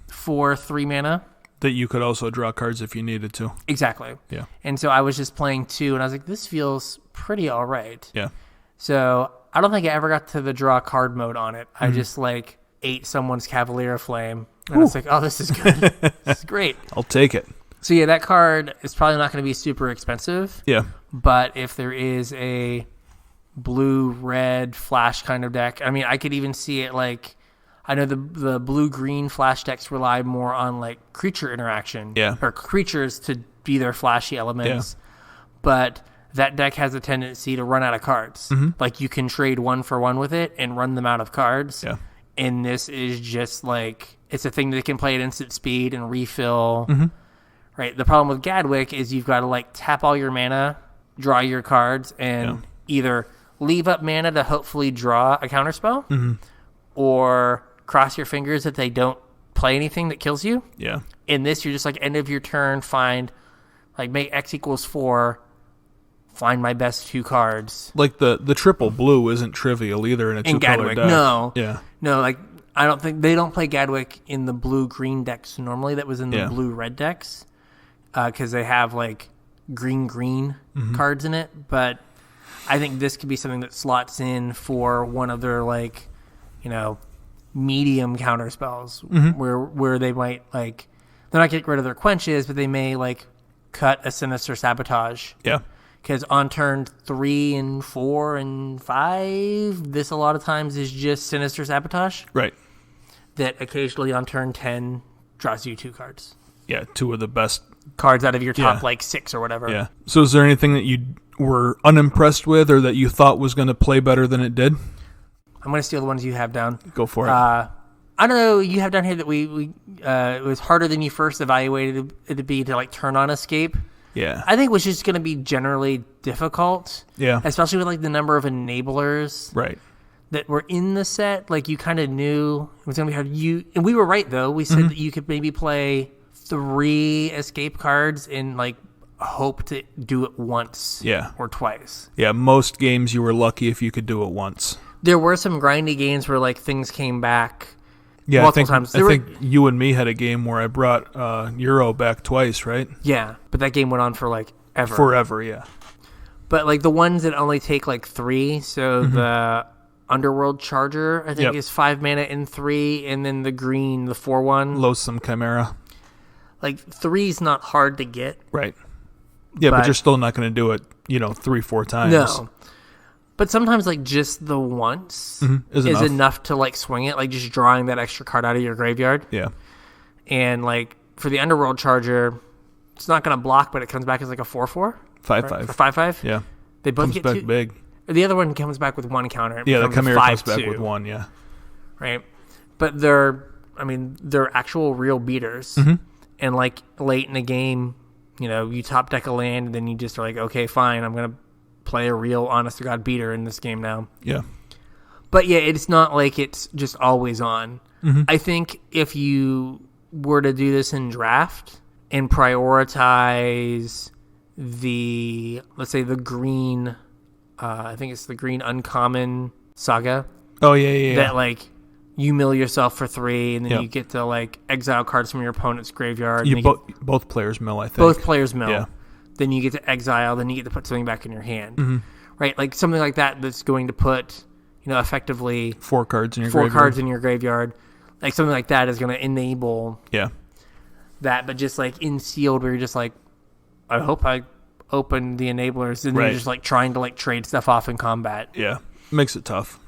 for 3 mana. That you could also draw cards if you needed to. Exactly. Yeah. And so I was just playing 2, and I was like, this feels pretty all right. Yeah. So I don't think I ever got to the draw card mode on it. I just like ate someone's Cavalier of Flame. And I was like, oh, this is good. This is great. I'll take it. So yeah, that card is probably not going to be super expensive. Yeah. But if there is a blue-red flash kind of deck, I mean, I could even see it like, I know the blue-green flash decks rely more on like creature interaction. Yeah. Or creatures to be their flashy elements. Yeah. But that deck has a tendency to run out of cards. Like you can trade 1-for-1 with it and run them out of cards. Yeah. And this is just like, it's a thing that can play at instant speed and refill. Right. The problem with Gadwick is you've got to like tap all your mana, draw your cards, and either leave up mana to hopefully draw a counterspell, or cross your fingers that they don't play anything that kills you. Yeah. In this, you're just like end of your turn, make X equals 4. Find my best 2 cards. Like the triple blue isn't trivial either in a 2-color deck. No. Yeah. No, like I don't think they don't play Gadwick in the blue-green decks normally. That was in the blue-red decks because they have like green cards in it. But I think this could be something that slots in for one of their like, medium counter spells where they might like they're not getting rid of their quenches, but they may like cut a Sinister Sabotage. Yeah. Because on turn 3 and 4 and 5, this a lot of times is just Sinister Sabotage. Right. That occasionally on turn 10 draws you 2 cards. Yeah, 2 of the best cards out of your top 6 or whatever. Yeah. So is there anything that you were unimpressed with or that you thought was going to play better than it did? I'm going to steal the ones you have down. Go for it. I don't know. You have down here that we it was harder than you first evaluated it to be to like turn on Escape. Yeah. I think it was just going to be generally difficult. Yeah. Especially with like the number of enablers. Right. That were in the set. Like you kind of knew it was going to be hard. And we were right though. We said that you could maybe play 3 escape cards in like hope to do it once or twice. Yeah, most games you were lucky if you could do it once. There were some grindy games where like things came back multiple times. I think you and me had a game where I brought Euro back twice, right? Yeah, but that game went on for like ever. Forever, yeah. But like the ones that only take like 3, so the Underworld Charger, I think is 5 mana in 3, and then the green, the 4/1. Loathsome Chimera. Like 3's not hard to get. Right. Yeah, but you're still not going to do it, 3-4 times. No. But sometimes like just the once is enough to like swing it, like just drawing that extra card out of your graveyard. Yeah. And like for the Underworld Charger, it's not going to block, but it comes back as like a 4/4. 5/5. Right? 5/5? Yeah. They both comes get back 2. big. The other one comes back with 1 counter. Yeah, the Chimera comes back 5/2. with 1, yeah. Right? But they're actual real beaters. And like late in the game, you top deck a land, and then you just are like, okay, fine, I'm going to play a real honest to God beater in this game now. Yeah. But yeah, it's not like it's just always on. I think if you were to do this in draft and prioritize let's say the green, I think it's the green uncommon saga. Oh, yeah. That like you mill yourself for 3, and then you get to like exile cards from your opponent's graveyard. Both players mill, I think. Both players mill. Yeah. Then you get to exile. Then you get to put something back in your hand. Right, like something like that that's going to put, effectively 4 cards in your graveyard. 4 graveyard. cards in your graveyard. Like something like that is going to enable that. But just like in sealed, where you're just like, I hope I open the enablers, and then you're just like trying to like trade stuff off in combat. Yeah, makes it tough.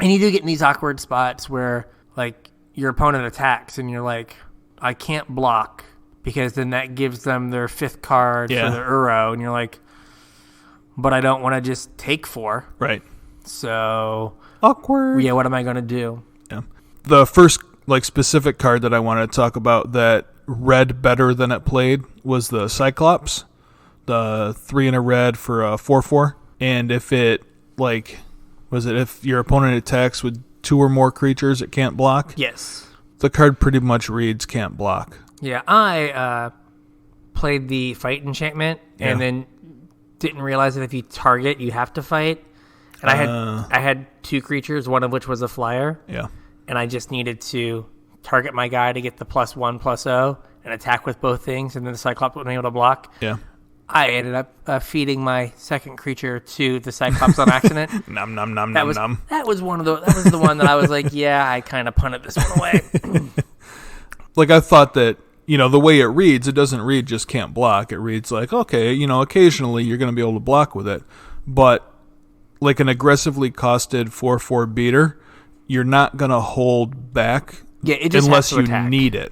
And you do get in these awkward spots where like your opponent attacks, and you're like, I can't block, because then that gives them their 5th card for their Uro, and you're like, but I don't want to just take 4. Right. So awkward. Yeah, what am I going to do? Yeah. The first like specific card that I wanted to talk about that read better than it played was the Cyclops, the 3 in a red for a 4/4. And if it if your opponent attacks with 2 or more creatures, it can't block. Yes. The card pretty much reads can't block. Yeah, I played the fight enchantment and then didn't realize that if you target, you have to fight. And I had 2 creatures, one of which was a flyer. Yeah. And I just needed to target my guy to get the +1/+0 and attack with both things, and then the Cyclops wasn't able to block. Yeah. I ended up feeding my second creature to the Cyclops on accident. Nom nom nom nom nom. That was the one that I was like, yeah, I kind of punted this one away. Like I thought that, the way it reads, it doesn't read just can't block. It reads like, okay, occasionally you're going to be able to block with it. But like an aggressively costed 4/4 beater, you're not going to hold back unless you need it.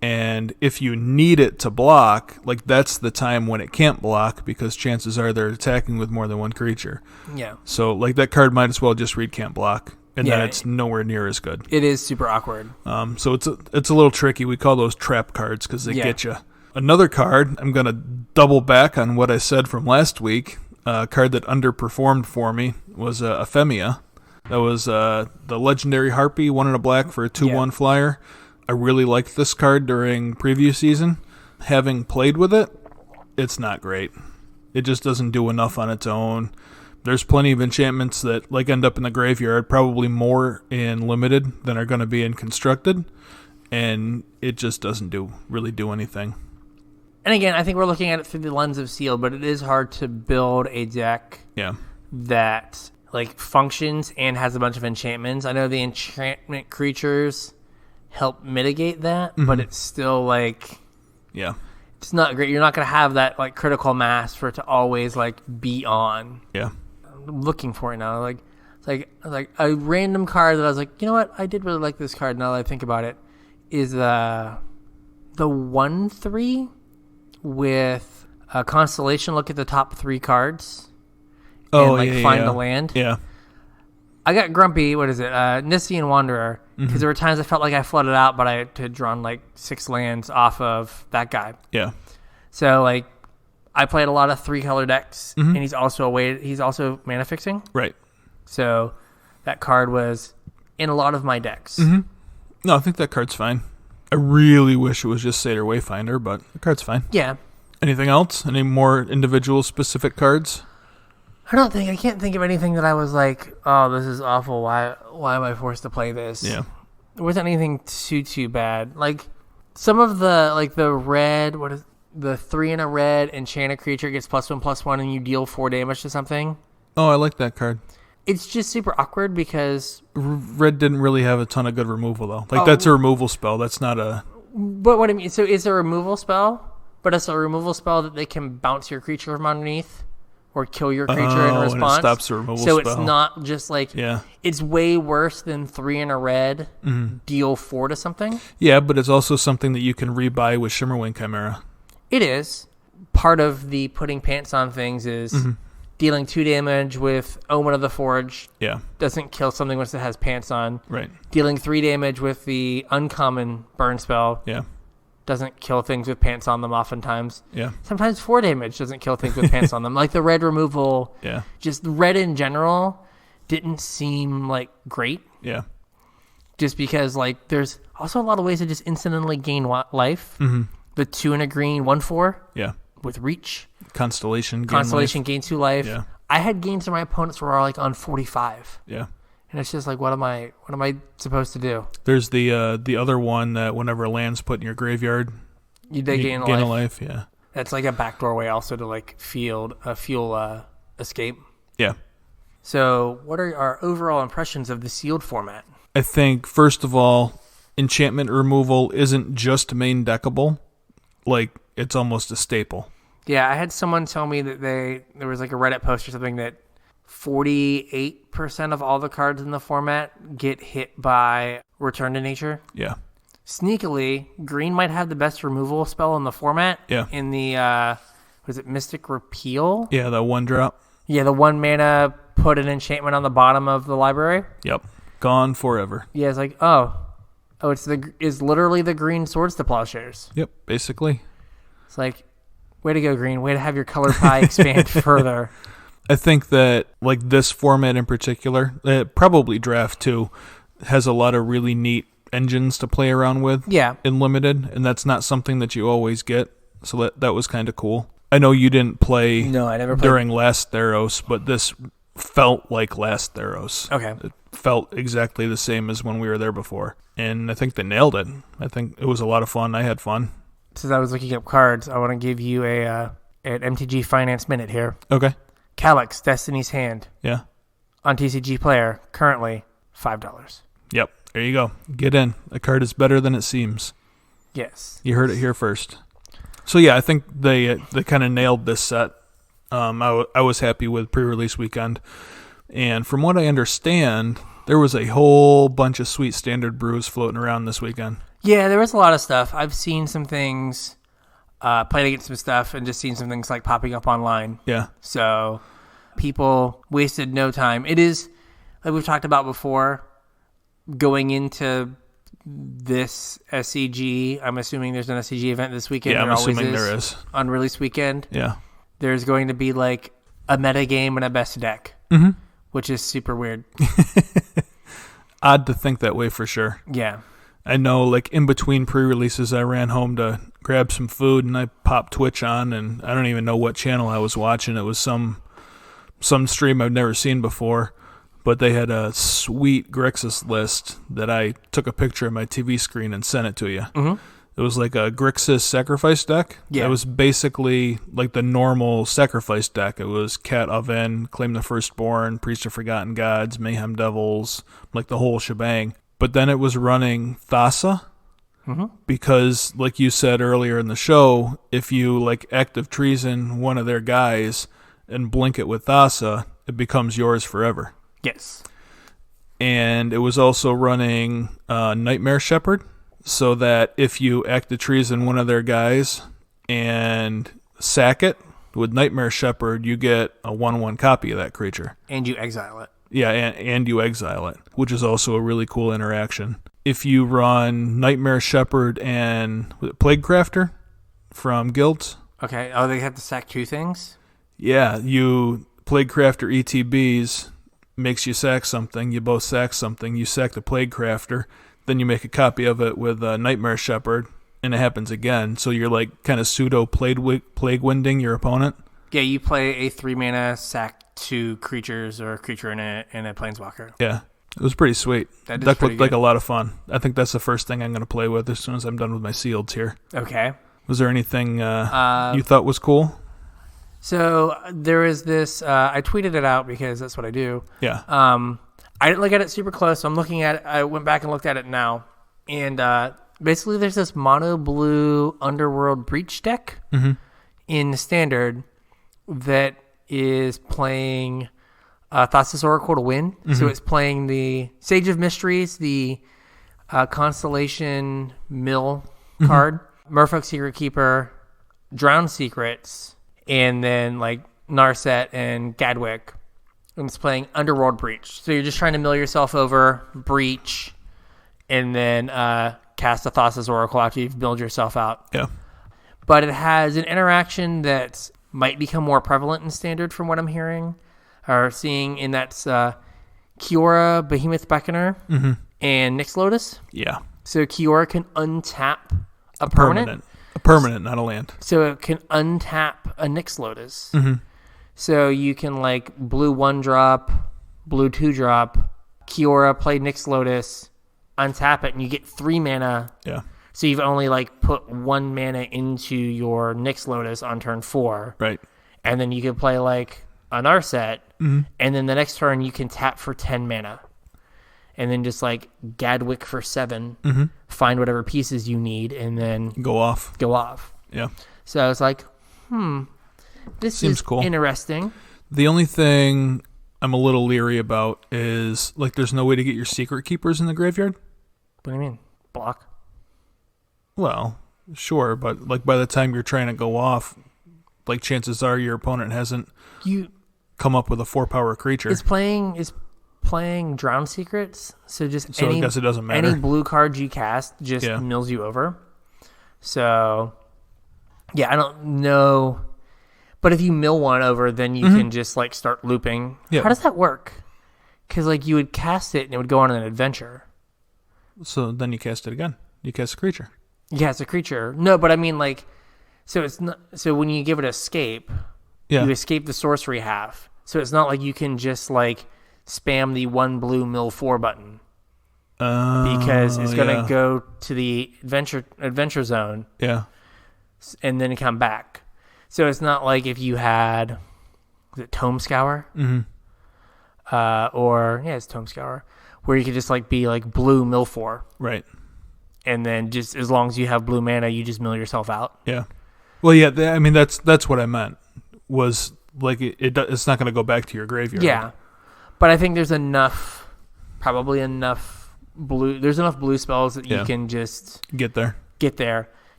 And if you need it to block, like that's the time when it can't block, because chances are they're attacking with more than 1 creature. Yeah. So like that card might as well just read can't block, and then it's nowhere near as good. It is super awkward. So it's a little tricky. We call those trap cards because they get you. Another card, I'm going to double back on what I said from last week. A card that underperformed for me was Ephemia. That was the legendary Harpy, 1 in a black for a 2/1 flyer. I really liked this card during preview season. Having played with it, it's not great. It just doesn't do enough on its own. There's plenty of enchantments that like end up in the graveyard, probably more in limited than are going to be in constructed, and it just doesn't really do anything. And again, I think we're looking at it through the lens of Sealed, but it is hard to build a deck that like functions and has a bunch of enchantments. I know the enchantment creatures help mitigate that, but it's still like it's not great. You're not going to have that like critical mass for it to always like be on. Yeah. I'm looking for it now. Like it's like a random card that I was like, you know what? I did really like this card now that I think about it. Is the 1/3 with a constellation. Look at the top 3 cards. And find the land. Yeah. I got grumpy. What is it? Nissian Wanderer. Because there were times I felt like I flooded out, but I had drawn like 6 lands off of that guy. Yeah. So like, I played a lot of 3-color decks, and he's also mana fixing. Right. So that card was in a lot of my decks. No, I think that card's fine. I really wish it was just Satyr Wayfinder, but the card's fine. Yeah. Anything else? Any more individual specific cards? I can't think of anything that I was like, oh, this is awful. Why am I forced to play this? Yeah. There wasn't anything too bad. Like some of the red, the 3 in a red enchant a creature gets +1/+1 and you deal 4 damage to something. Oh, I like that card. It's just super awkward because red didn't really have a ton of good removal though. Like that's a removal spell. That's not a. But what I mean, so it's a removal spell, but it's a removal spell that they can bounce your creature from underneath or kill your creature in response. And it stops the removal so spell. It's not just like it's way worse than 3 in a red deal 4 to something. Yeah, but it's also something that you can rebuy with Shimmerwing Chimera. It is. Part of the putting pants on things is dealing 2 damage with Omen of the Forge. Yeah. Doesn't kill something once it has pants on. Right. Dealing 3 damage with the uncommon burn spell. Yeah. Doesn't kill things with pants on them oftentimes. Yeah. Sometimes 4 damage doesn't kill things with pants on them. Like the red removal. Yeah. Just red in general didn't seem like great. Yeah. Just because like there's also a lot of ways to just instantly gain life. Mm-hmm. The 2 in a green 1/4. Yeah. With reach. Constellation gain 2 life. Yeah. I had gains to my opponents were like on 45. Yeah. And it's just like, what am I supposed to do? There's the other one that whenever a land's put in your graveyard, you gain a life. Yeah. That's like a backdoor way also to like fuel escape. Yeah. So what are our overall impressions of the sealed format? I think, first of all, enchantment removal isn't just main deckable. Like, it's almost a staple. Yeah, I had someone tell me that there was like a Reddit post or something that 48% of all the cards in the format get hit by Return to Nature. Yeah. Sneakily, green might have the best removal spell in the format. Yeah. In the, was it Mystic Repeal? Yeah, the 1-drop. Yeah, the 1 mana, put an enchantment on the bottom of the library. Yep. Gone forever. Yeah, it's like, it's literally the green Swords to Plowshares. Yep, basically. It's like, way to go, green. Way to have your color pie expand further. I think that, like, this format in particular, probably Draft 2, has a lot of really neat engines to play around with in Limited, and that's not something that you always get, so that was kind of cool. I know you didn't play I never played during last Theros, but this felt like last Theros. Okay. It felt exactly the same as when we were there before, and I think they nailed it. I think it was a lot of fun. I had fun. Since I was looking up cards, I want to give you an MTG Finance Minute here. Okay. Calyx, Destiny's Hand. Yeah. On TCG Player, currently $5. Yep. There you go. Get in. The card is better than it seems. Yes. You heard it here first. So, yeah, I think they kind of nailed this set. I was happy with pre-release weekend. And from what I understand, there was a whole bunch of sweet standard brews floating around this weekend. Yeah, there was a lot of stuff. I've seen some things, played against some stuff, and just seen some things like popping up online. Yeah. So people wasted no time. It is, like we've talked about before, going into this SCG. I'm assuming there's an SCG event this weekend. Yeah, I'm assuming there is. On release weekend. Yeah. There's going to be like a meta game and a best deck, which is super weird. Odd to think that way for sure. Yeah. I know, like, in between pre-releases, I ran home to grab some food, and I popped Twitch on, and I don't even know what channel I was watching. It was some stream I've never seen before, but they had a sweet Grixis list that I took a picture of my TV screen and sent it to you. Mm-hmm. It was like a Grixis sacrifice deck. Yeah. It was basically like the normal sacrifice deck. It was Cat Oven, Claim the Firstborn, Priest of Forgotten Gods, Mayhem Devils, like the whole shebang. But then it was running Thassa, because, like you said earlier in the show, if you, like, active treason one of their guys and blink it with Thassa, it becomes yours forever. Yes. And it was also running Nightmare Shepherd, so that if you active treason one of their guys and sack it with Nightmare Shepherd, you get a 1/1 copy of that creature. And you exile it. Yeah, and you exile it, which is also a really cool interaction. If you run Nightmare Shepherd and Plague Crafter from Guilds. Okay. Oh, they have to sack 2 things? Yeah, you Plague Crafter ETBs makes you sack something. You both sack something. You sack the Plague Crafter. Then you make a copy of it with Nightmare Shepherd, and it happens again. So you're like kind of pseudo plague winding your opponent. Yeah, you play a 3-mana sack 2 creatures or a creature in a planeswalker. Yeah, it was pretty sweet. That deck looked like a lot of fun. I think that's the first thing I'm going to play with as soon as I'm done with my sealeds here. Okay. Was there anything you thought was cool? So there is this. I tweeted it out because that's what I do. Yeah. I didn't look at it super close. So I'm looking at it. I went back and looked at it now, and basically there's this mono blue Underworld Breach deck in the standard that is playing Thassa's Oracle to win. So it's playing the Sage of Mysteries, the Constellation Mill card, Merfolk Secret Keeper, Drowned Secrets, and then like Narset and Gadwick. And it's playing Underworld Breach. So you're just trying to mill yourself over, breach, and then cast a Thassa's Oracle after you've milled yourself out. Yeah. But it has an interaction that might become more prevalent in Standard from what I'm hearing or seeing, and that's Kiora, Behemoth Beckoner, and Nyx Lotus. Yeah. So Kiora can untap a permanent. A permanent, not a land. So it can untap a Nyx Lotus. So you can like blue 1-drop, blue 2-drop, Kiora, play Nyx Lotus, untap it, and you get 3 mana. Yeah. So you've only like put 1 mana into your Nyx Lotus on turn 4. Right. And then you can play like an Narset, and then the next turn you can tap for 10 mana. And then just like Gadwick for 7, find whatever pieces you need, and then Go off. Yeah. So it's like, this Seems is cool. Interesting. The only thing I'm a little leery about is like there's no way to get your secret keepers in the graveyard. What do you mean? Block? Well, sure, but like by the time you're trying to go off, like chances are your opponent hasn't come up with a 4-power creature. It's playing Drowned Secrets, so just I guess it doesn't matter. Any blue card you cast just mills you over. So yeah, I don't know. But if you mill one over, then you can just like start looping. Yeah. How does that work? Because like you would cast it and it would go on an adventure. So then you cast it again. You cast a creature. You cast a creature. No, but I mean like, so it's not. So when you give it escape, you escape the sorcery half. So it's not like you can just like spam the 1 blue mill 4 button because it's gonna go to the adventure zone. Yeah. And then come back. So it's not like if you had, was it Tome Scour? It's Tome Scour, where you could just like be like blue mill 4. Right. And then just as long as you have blue mana, you just mill yourself out. Yeah. Well, yeah, I mean, that's what I meant, was like it's not going to go back to your graveyard. Yeah. But I think there's probably enough blue spells that you can just get there.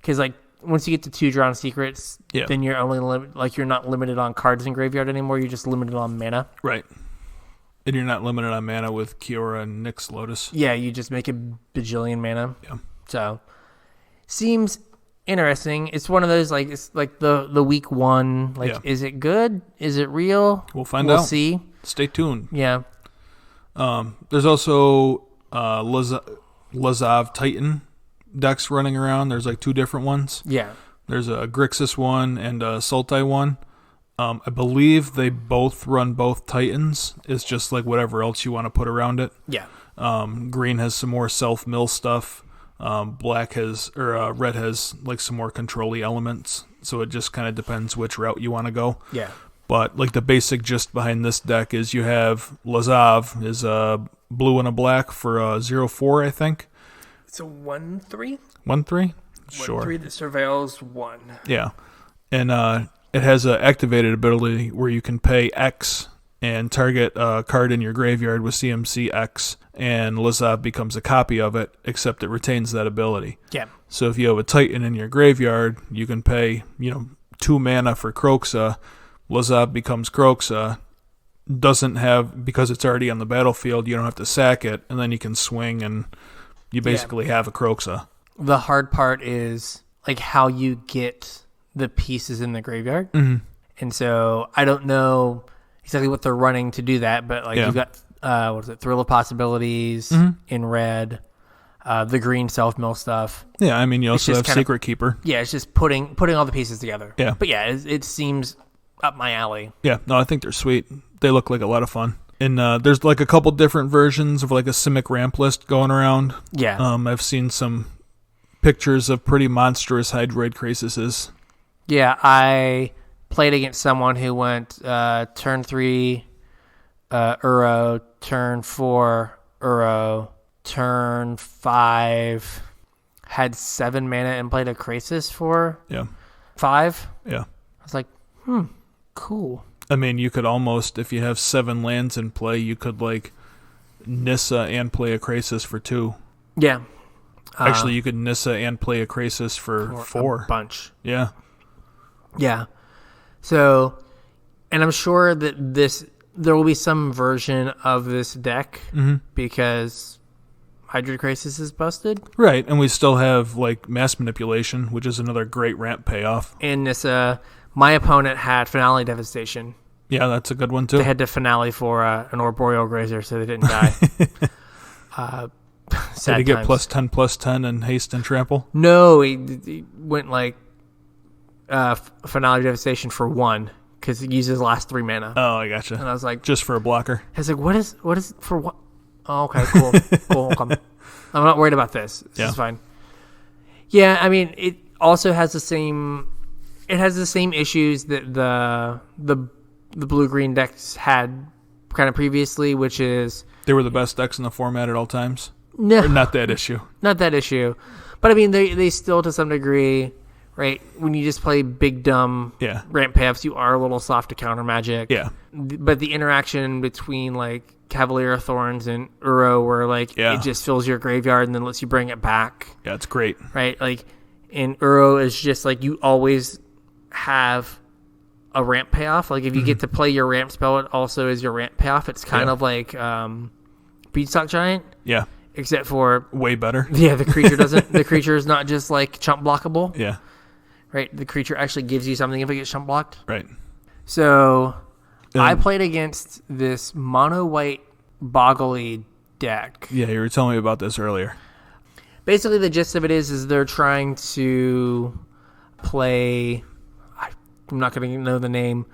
Because like, once you get to 2 Drowned Secrets, then you're only you're not limited on cards in graveyard anymore. You're just limited on mana. Right. And you're not limited on mana with Kiora and Nyx Lotus. Yeah, you just make a bajillion mana. Yeah. So, seems interesting. It's one of those like it's like the week 1. Like, is it good? Is it real? We'll find out. We'll see. Stay tuned. Yeah. There's also Lazav Titan decks running around. There's like 2 different ones. Yeah. There's a Grixis one and a Sultai one. I believe they both run both Titans. It's just like whatever else you want to put around it. Yeah. Green has some more self-mill stuff. Red has like some more control-y elements. So it just kind of depends which route you want to go. Yeah. But like the basic gist behind this deck is you have Lazav is a blue and a black for 0/4, I think. It's a 1/3? 1/3? Sure. 1/3 that surveils 1. Yeah. And it has an activated ability where you can pay X and target a card in your graveyard with CMC X, and Lazav becomes a copy of it, except it retains that ability. Yeah. So if you have a Titan in your graveyard, you can pay 2 mana for Kroxa. Lazav becomes Kroxa. Doesn't have, because it's already on the battlefield, you don't have to sack it, and then you can swing and you basically have a Kroxa. The hard part is like how you get the pieces in the graveyard. And so I don't know exactly what they're running to do that, but like you've got Thrill of Possibilities in red. the green self-mill stuff. Yeah, I mean, you also have Secret Keeper. Yeah, it's just putting all the pieces together. Yeah. But yeah, it seems up my alley. Yeah, no, I think they're sweet. They look like a lot of fun. And there's like a couple different versions of like a Simic ramp list going around. Yeah. I've seen some pictures of pretty monstrous Hydroid Crasises. Yeah, I played against someone who went turn 3 Uro, turn 4 Uro, turn 5 had 7 mana and played a Krasis for 5. Yeah. I was like, cool. I mean, you could almost, if you have 7 lands in play, you could like Nissa and play a Krasis for 2. Yeah. Actually, you could Nissa and play a Krasis for 4. A bunch. Yeah. Yeah. So, and I'm sure that there will be some version of this deck because Hydroid Crisis is busted. Right, and we still have like Mass Manipulation, which is another great ramp payoff. And Nissa, my opponent had Finale Devastation. Yeah, that's a good one too. They had to Finale for an Arboreal Grazer, so they didn't die. Did he get +10/+10 and haste and trample? No, he went like Finale Devastation for 1 because he used his last 3 mana. Oh, I gotcha. And I was like, just for a blocker. I was like, what is for what? Oh, okay, cool, cool. I'm not worried about this. This is fine. Yeah, I mean, it also has the same. It has the same issues that the blue-green decks had kind of previously, which is they were the best decks in the format at all times. No, or not that issue. Not that issue, but I mean, they still to some degree, right? When you just play big dumb ramp paths, you are a little soft to counter Magic. Yeah, but the interaction between like Cavalier of Thorns and Uro, where like it just fills your graveyard and then lets you bring it back. Yeah, it's great. Right, like, and Uro is just like you always have a ramp payoff. Like if you get to play your ramp spell, it also is your ramp payoff. It's kind of like Beanstalk Giant. Yeah. Except for way better. Yeah, the creature doesn't. The creature is not just like chump blockable. Yeah. Right. The creature actually gives you something if it gets chump blocked. Right. So I played against this mono white Boggly deck. Yeah, you were telling me about this earlier. Basically, the gist of it is they're trying to play. I'm not going to know the name.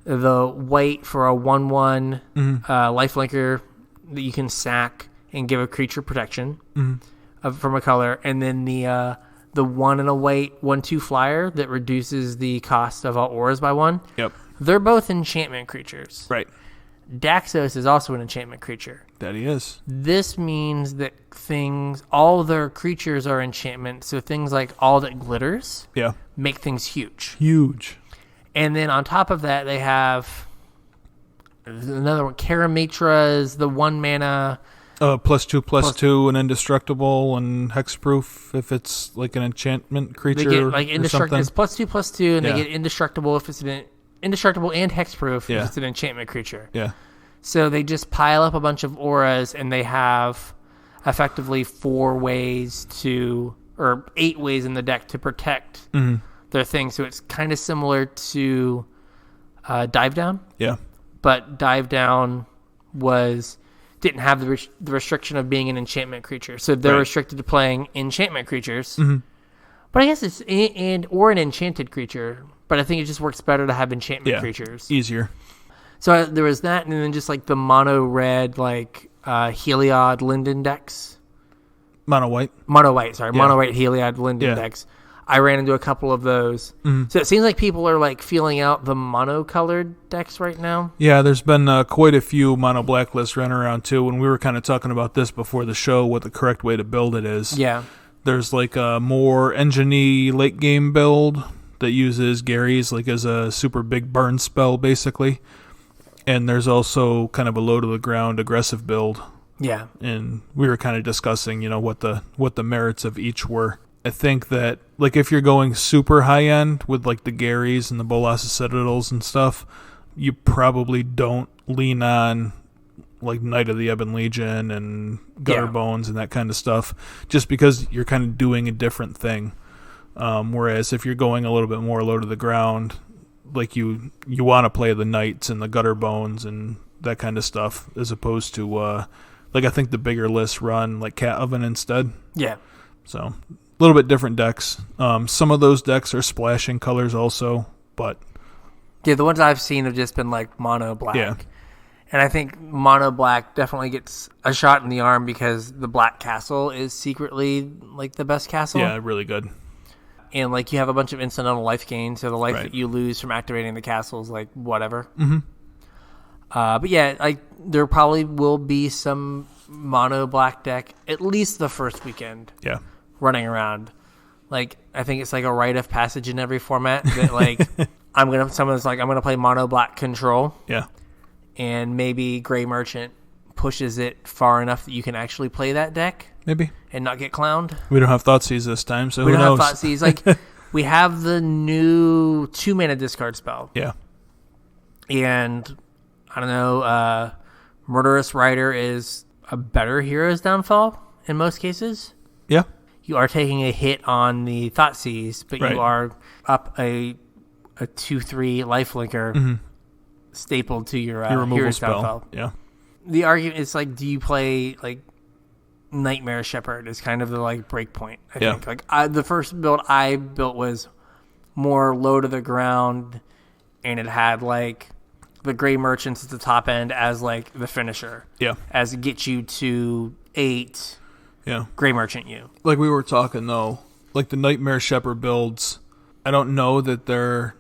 The white for a 1/1 lifelinker that you can sack and give a creature protection from a color, and then the 1 and a white 1/2 flyer that reduces the cost of all auras by 1. Yep. They're both enchantment creatures. Right. Daxos is also an enchantment creature. That he is. This means that all their creatures are enchantment, so things like all that glitters make things huge. Huge. And then on top of that, they have another one. Karamitra is the 1 mana. +2/+2 and indestructible and hexproof if it's like an enchantment creature. They get like indestructible. It's +2/+2, and they get indestructible if it's indestructible and hexproof if it's an enchantment creature. Yeah. So they just pile up a bunch of auras, and they have effectively 4 ways or 8 ways in the deck to protect their thing. So it's kind of similar to Dive Down. Yeah. But Dive Down didn't have the restriction of being an enchantment creature. So they're restricted to playing enchantment creatures. But I guess it's or an enchanted creature. But I think it just works better to have enchantment creatures. Easier. So there was that, and then just like the mono red, like Heliod Linden decks. Mono white, Mono white Heliod Linden decks. I ran into a couple of those. So it seems like people are like feeling out the mono-colored decks right now. Yeah, there's been quite a few mono black lists running around too. When we were kind of talking about this before the show, what the correct way to build it is. Yeah. There's like a more engine-y late game build that uses Gary's like as a super big burn spell basically. And there's also kind of a low to the ground aggressive build. Yeah. And we were kind of discussing, what the merits of each were. I think that like if you're going super high end with like the Garys and the Bolas Citadels and stuff, you probably don't lean on like Knight of the Ebon Legion and Gutter Bones and that kind of stuff, just because you're kind of doing a different thing. Whereas if you're going a little bit more low to the ground, like you want to play the Knights and the Gutter Bones and that kind of stuff, as opposed to Like, I think the bigger lists run, like, Cat Oven instead. Yeah. So, a little bit different decks. Some of those decks are splashing colors also, but... Yeah, the ones I've seen have just been, like, mono black. Yeah. And I think mono black definitely gets a shot in the arm because the Black Castle is secretly, like, the best castle. Yeah, really good. And, like, you have a bunch of incidental life gain, so the life Right. that you lose from activating the castle is, like, whatever. Mm-hmm. But, yeah, like, there probably will be some mono black deck, at least the first weekend, Yeah. running around. Like, I think it's, like, a rite of passage in every format that, like, someone's like, I'm going to play mono black control. Yeah. And maybe Gray Merchant pushes it far enough that you can actually play that deck Maybe. and not get clowned. We don't have Thoughtseize this time, so We who don't knows? have Thoughtseize. Like, we have the new 2-mana discard spell. Yeah. And, I don't know, Murderous Rider is a better Hero's Downfall in most cases. Yeah. You are taking a hit on the Thoughtseize, but Right. you are up a 2/3 lifelinker stapled to your removal Hero's spell. Downfall. Yeah. The argument is, like, do you play, like, Nightmare Shepherd is kind of the, like, break point, I Yeah. think. Like, the first build I built was more low to the ground, and it had, like, the Gray Merchants at the top end as, like, the finisher. Yeah. As it gets you to 8 Yeah. Gray Merchant you. Like we were talking, though, like the Nightmare Shepherd builds, I don't know that they're,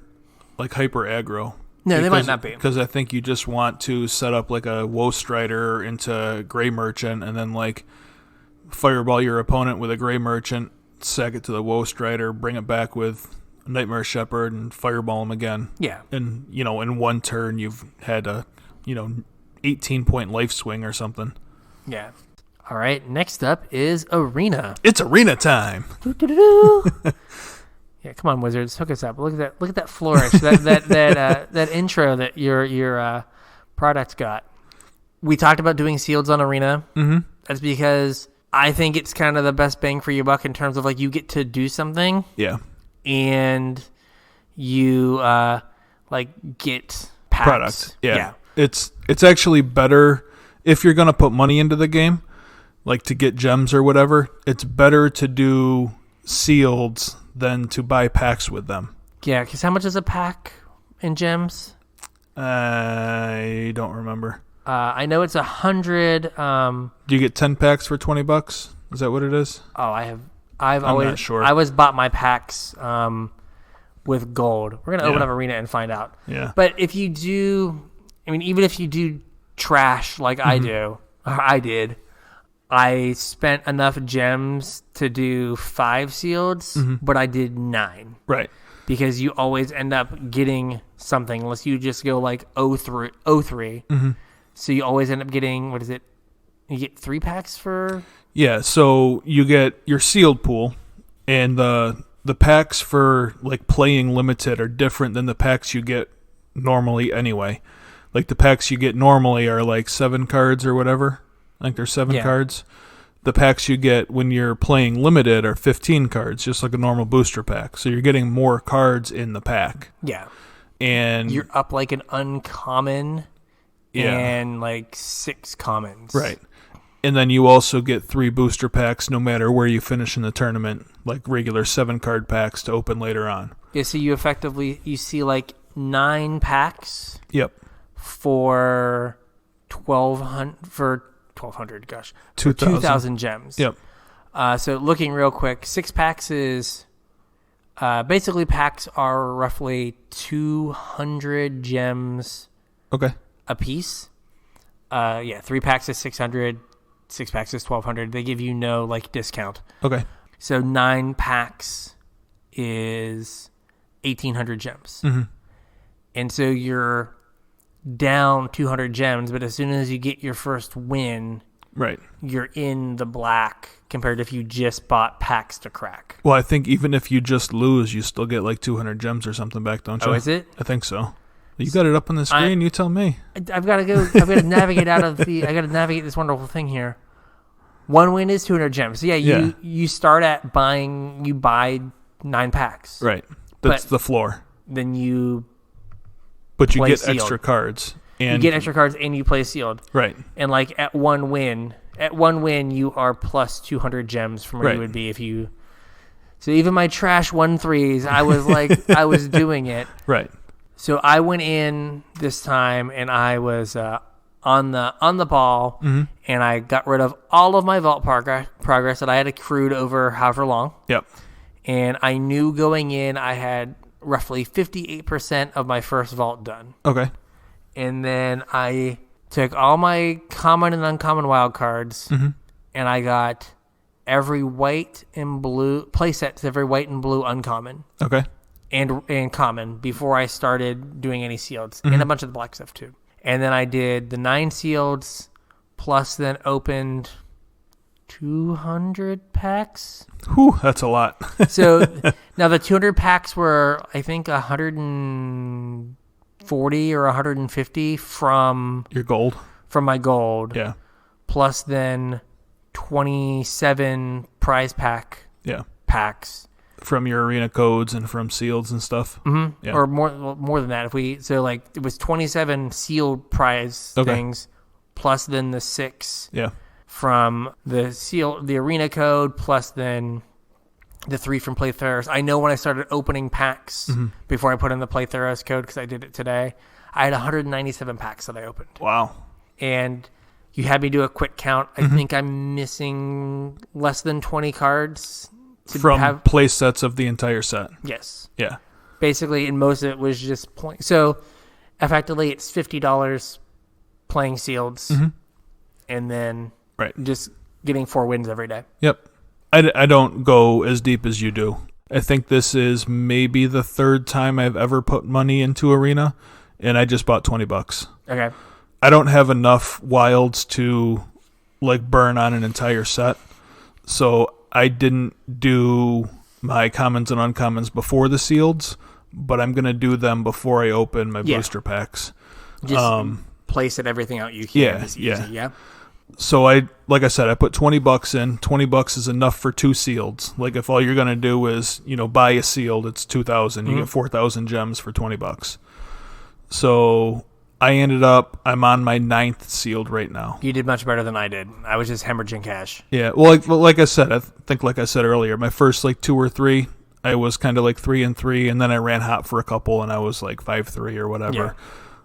like, hyper aggro. No, they might not be. Because I think you just want to set up, like, a Woe Strider into Gray Merchant and then, like, fireball your opponent with a Gray Merchant, sack it to the Woe Strider, bring it back with Nightmare Shepherd, and fireball him again. Yeah. And, you know, in one turn, you've had a, 18-point life swing or something. Yeah. All right, next up is Arena. It's Arena time! Doo-doo-doo-doo. Yeah, come on, Wizards, hook us up. Look at that flourish, that intro that your product got. We talked about doing sealeds on Arena. Mm-hmm. That's because I think it's kind of the best bang for your buck in terms of, like, you get to do something. Yeah. And you get packs. Product. Yeah. It's actually better if you're going to put money into the game, like to get gems or whatever. It's better to do sealeds than to buy packs with them. Yeah, because how much is a pack in gems? I don't remember. I know it's 100. Do you get 10 packs for $20? Is that what it is? Oh, I'm always not sure. I always bought my packs with gold. We're gonna open up Arena and find out. Yeah. But if you do, I mean, even if you do trash like I do, or I did, I spent enough gems to do 5 sealeds, but I did 9. Right. Because you always end up getting something unless you just go like 0-3. Mm-hmm. So you always end up getting, what is it? You get 3 packs for... Yeah, so you get your sealed pool, and the packs for, like, playing limited are different than the packs you get normally anyway. Like, the packs you get normally are, like, 7 cards or whatever. I think there's 7 cards. The packs you get when you're playing limited are 15 cards, just like a normal booster pack. So you're getting more cards in the pack. Yeah. And you're up like an uncommon and like 6 commons. Right. And then you also get 3 booster packs no matter where you finish in the tournament, like regular 7-card packs to open later on. Yeah, so you see like 9 packs. Yep. For 1,200, gosh. 2,000 gems. Yep. So looking real quick, 6 packs is basically packs are roughly 200 gems a piece. 3 packs is 600, 6 packs is 1,200. They give you no like discount. Okay. So 9 packs is 1,800 gems. Mm-hmm. And so you're down 200 gems, but as soon as you get your first win, right, you're in the black compared to if you just bought packs to crack. Well, I think even if you just lose, you still get like 200 gems or something back, don't you? Oh, is it? I think so. You got it up on the screen. You tell me. I've got to navigate I got to navigate this wonderful thing here. 1 win is 200 gems. So you start at buying. You buy 9 packs. Right. That's the floor. Then you. But you get sealed. extra cards. And you get extra cards and you play sealed. Right. And like at one win, you are plus 200 gems from where you would be if you. So even my trash 1-3s, I was like, I was doing it. Right. So I went in this time and I was on the ball, and I got rid of all of my vault progress that I had accrued over however long. Yep. And I knew going in I had roughly 58% of my first vault done. Okay. And then I took all my common and uncommon wild cards, and I got every white and blue playsets, every white and blue uncommon. Okay. And common before I started doing any sealeds, and a bunch of the black stuff too. And then I did the 9 sealeds, plus then opened 200 packs. Whew, that's a lot. So now the 200 packs were, I think, 140 or 150 from your gold. From my gold. Yeah. Plus then 27 prize packs. From your arena codes and from seals and stuff. Mm-hmm. Yeah. Or more than that. It was 27 sealed prize things, plus then the 6 from the arena code, plus then the 3 from Play Theros. I know when I started opening packs before I put in the Play Theros code, because I did it today, I had 197 packs that I opened. Wow. And you had me do a quick count. I think I'm missing less than 20 cards. From play sets of the entire set. Yes. Yeah. Basically, and most of it was just playing. So, effectively, it's $50 playing sealeds, and then just getting 4 wins every day. Yep. I don't go as deep as you do. I think this is maybe the 3rd time I've ever put money into Arena, and I just bought $20. Okay. I don't have enough wilds to burn on an entire set, so I didn't do my commons and uncommons before the sealeds, but I'm going to do them before I open my booster packs. Just place everything out you can. Yeah. So like I said, I put $20 in. $20 is enough for 2 sealeds. Like if all you're going to do is, buy a sealed, it's 2,000. You get 4,000 gems for $20. So I'm on my 9th sealed right now. You did much better than I did. I was just hemorrhaging cash. Yeah, well, like I said, I think like I said earlier, my first 2 or 3, I was kind of 3-3, and then I ran hot for a couple, and I was 5-3 or whatever. Yeah.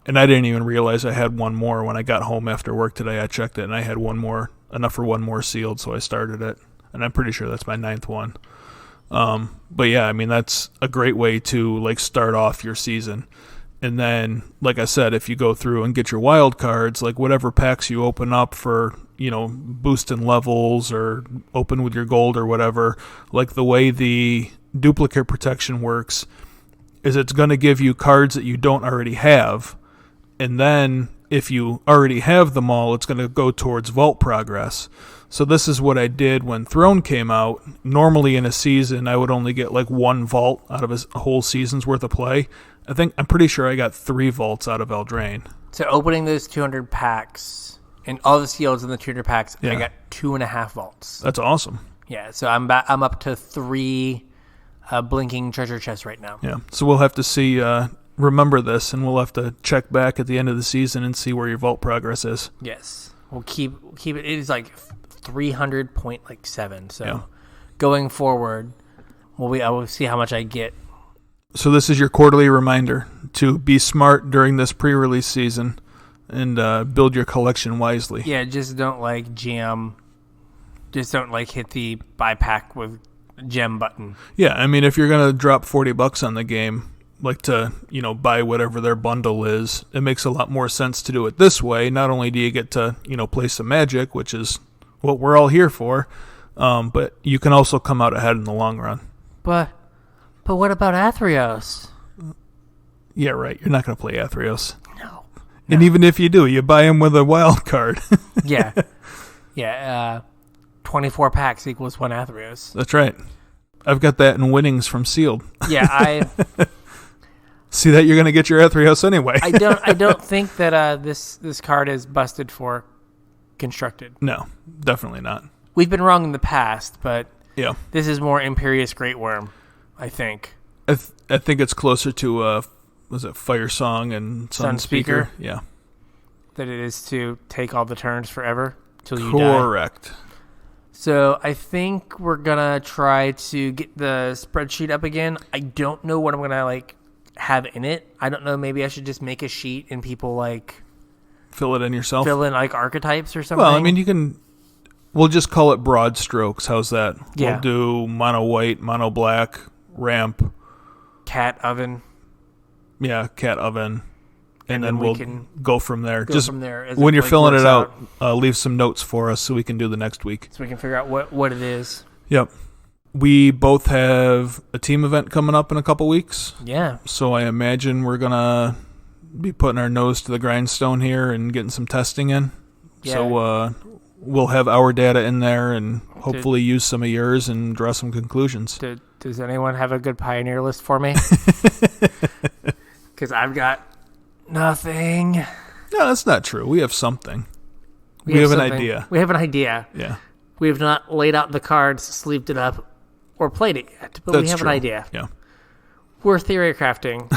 And I didn't even realize I had one more when I got home after work today. I checked it, and I had one more, enough for one more sealed, so I started it, and I'm pretty sure that's my 9th one. But yeah, I mean, that's a great way to start off your season. And then, like I said, if you go through and get your wild cards, whatever packs you open up for, boosting levels or open with your gold or whatever, the way the duplicate protection works is it's going to give you cards that you don't already have. And then if you already have them all, it's going to go towards vault progress. So this is what I did when Throne came out. Normally in a season, I would only get 1 vault out of a whole season's worth of play. I'm pretty sure I got 3 vaults out of Eldraine. So opening those 200 packs and all the seals in the 200 packs, I got 2.5 vaults. That's awesome. Yeah, so I'm up to 3 blinking treasure chests right now. Yeah, so we'll have to see. Remember this, and we'll have to check back at the end of the season and see where your vault progress is. Yes, we'll keep it. It is 300.7. So going forward, I will see how much I get. So this is your quarterly reminder to be smart during this pre-release season and build your collection wisely. Yeah, just don't jam. Just don't hit the buy pack with gem button. Yeah, I mean, if you're going to drop $40 on the game, to buy whatever their bundle is, it makes a lot more sense to do it this way. Not only do you get to play some Magic, which is what we're all here for, but you can also come out ahead in the long run. But what about Athreos? Yeah, right. You're not going to play Athreos. No. And even if you do, you buy him with a wild card. Yeah. 24 packs equals 1 Athreos. That's right. I've got that in winnings from Sealed. Yeah, See that you're going to get your Athreos anyway. I don't think that this card is busted for constructed. No, definitely not. We've been wrong in the past, but this is more Imperious Great Worm, I think. I think it's closer to was it Fire Song and Sunspeaker? Yeah. that it is to take all the turns forever till you die. Correct. So I think we're gonna try to get the spreadsheet up again. I don't know what I'm gonna like have in it. I don't know. Maybe I should just make a sheet and people like fill it in yourself. Fill in like archetypes or something. Well, I mean, you can. We'll just call it broad strokes. How's that? Yeah. We'll do mono white, mono black, ramp, cat oven. Yeah, cat oven. And then we we'll can go from there. Just from there, when you're filling it out, leave some notes for us so we can do the next week. So we can figure out what it is. Yep. We both have a team event coming up in a couple weeks. Yeah. So I imagine we're going to be putting our nose to the grindstone here and getting some testing in. Yeah. So we'll have our data in there and hopefully use some of yours and draw some conclusions. Does anyone have a good pioneer list for me? Because I've got nothing. No, that's not true. We have something. We have an idea. We have an idea. Yeah. We have not laid out the cards, sleeved it up, or played it yet, but we have an idea. Yeah. We're theory crafting.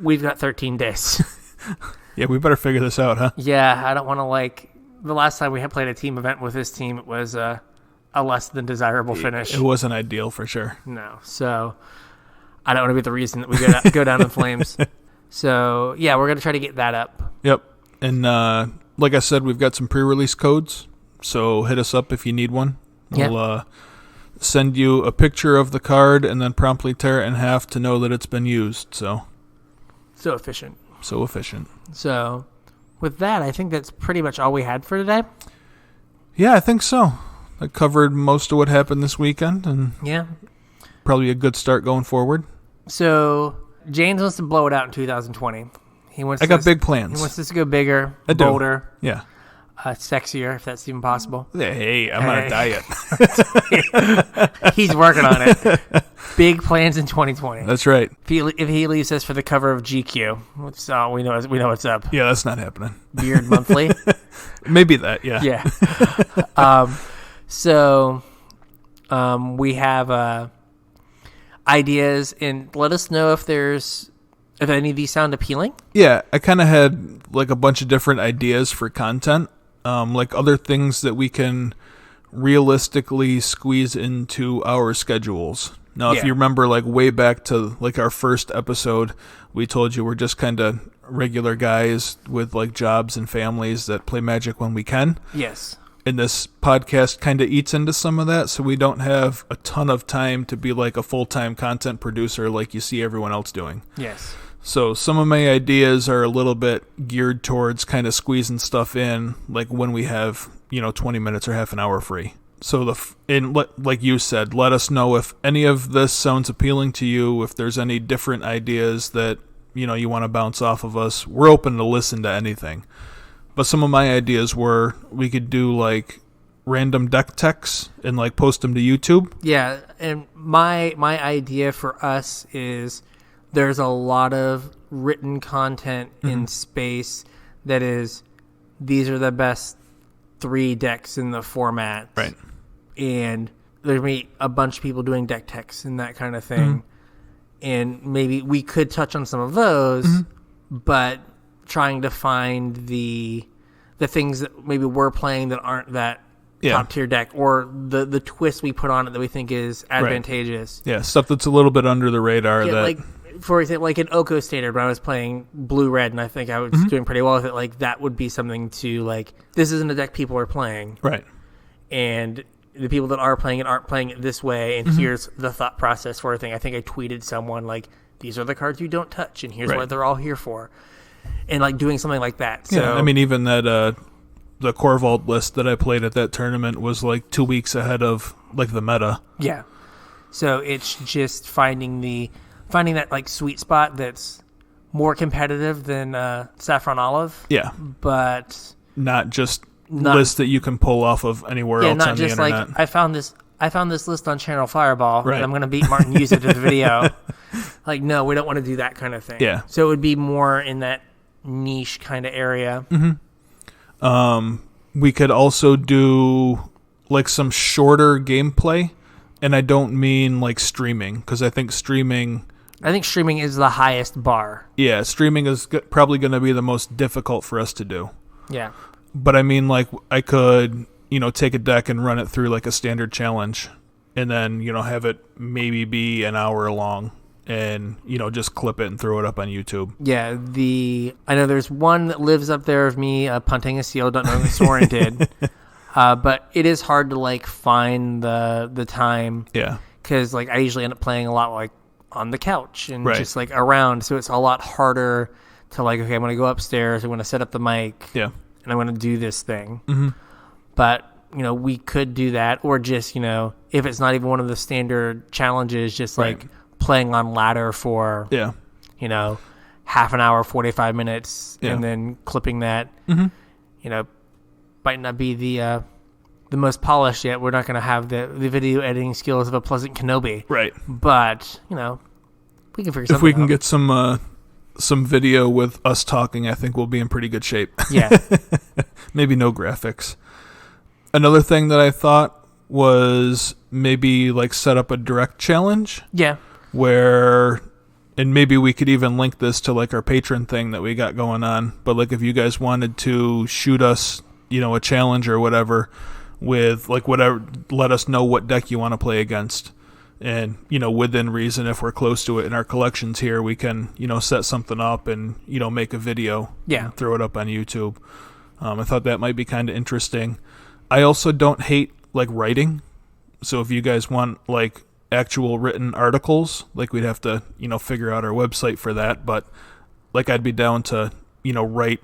We've got 13 days. Yeah, we better figure this out, huh? Yeah, I don't want to the last time we had played a team event with this team, it was a less than desirable finish. It wasn't ideal for sure. No, so I don't want to be the reason that we go down in flames. So, yeah, we're going to try to get that up. Yep. And like I said, we've got some pre-release codes, so hit us up if you need one. We'll send you a picture of the card and then promptly tear it in half to know that it's been used. So efficient. So, with that, I think that's pretty much all we had for today. Yeah, I think so. That covered most of what happened this weekend, and probably a good start going forward. So, James wants to blow it out in 2020. I got big plans. He wants this to go bigger, bolder, sexier, if that's even possible. Hey, I'm on a diet. He's working on it. Big plans in 2020. That's right. If he leaves us for the cover of GQ, so we know what's up. Yeah, that's not happening. Beard Monthly. Maybe that. Yeah. Yeah. So we have ideas, and let us know if any of these sound appealing. Yeah, I kind of had like a bunch of different ideas for content, like other things that we can realistically squeeze into our schedules. Now, if you remember, like way back to like our first episode, we told you we're just kind of regular guys with like jobs and families that play Magic when we can. Yes. And this podcast kind of eats into some of that, so we don't have a ton of time to be like a full-time content producer like you see everyone else doing. Yes. So some of my ideas are a little bit geared towards kind of squeezing stuff in, like when we have, 20 minutes or half an hour free. So like you said, let us know if any of this sounds appealing to you, if there's any different ideas that, you want to bounce off of us. We're open to listen to anything. But some of my ideas were we could do like random deck techs and like post them to YouTube. Yeah, and my idea for us is there's a lot of written content in space that is, these are the best 3 decks in the format. Right. And there's going to be a bunch of people doing deck techs and that kind of thing. And maybe we could touch on some of those, but trying to find the things that maybe we're playing that aren't that top tier deck, or the twist we put on it that we think is advantageous. Right. Yeah, stuff that's a little bit under the radar. Yeah, that like, for example, like in Oko Standard, when I was playing blue-red, and I think I was doing pretty well with it, like that would be something to, like, this isn't a deck people are playing. Right. And the people that are playing it aren't playing it this way, and here's the thought process for a thing. I think I tweeted someone, like, these are the cards you don't touch, and here's what they're all here for. And, like, doing something like that. So, yeah, I mean, even that, the Core Vault list that I played at that tournament was, like, 2 weeks ahead of, like, the meta. Yeah. So it's just finding that, like, sweet spot that's more competitive than Saffron Olive. Yeah. But not just lists that you can pull off of anywhere else on the internet. Yeah, not just like, I found this list on Channel Fireball, and I'm going to beat Martin use it in the video. Like, no, we don't want to do that kind of thing. Yeah. So it would be more in that niche kind of area. We could also do, like, some shorter gameplay, and I don't mean, like, streaming, because I think streaming I think streaming is the highest bar. Yeah, streaming is probably going to be the most difficult for us to do. Yeah. But I mean, like, I could, take a deck and run it through like a standard challenge and then, have it maybe be an hour long and, just clip it and throw it up on YouTube. Yeah, I know there's one that lives up there of me punting a seal. Don't know who Soren did. But it is hard to, like, find the time. Yeah. Because, like, I usually end up playing a lot, like, on the couch and right. just, like, around. So it's a lot harder to, like, okay, I'm going to go upstairs. I'm going to set up the mic. Yeah. And I'm going to do this thing. Mm-hmm. But, we could do that. Or just, if it's not even one of the standard challenges, just, right. like, playing on ladder for, half an hour, 45 minutes, and then clipping that, might not be the most polished yet. We're not going to have the video editing skills of a Pleasant Kenobi. Right. But, we can figure something out. If we can get some video with us talking, I think we'll be in pretty good shape. Yeah. Maybe no graphics. Another thing that I thought was maybe like set up a direct challenge. Yeah. Where, and maybe we could even link this to like our patron thing that we got going on. But like if you guys wanted to shoot us, a challenge or whatever with like whatever, let us know what deck you want to play against. And, within reason, if we're close to it in our collections here, we can, set something up and, make a video. Yeah. And throw it up on YouTube. I thought that might be kind of interesting. I also don't hate like writing. So if you guys want like actual written articles, like we'd have to, figure out our website for that. But like I'd be down to, write,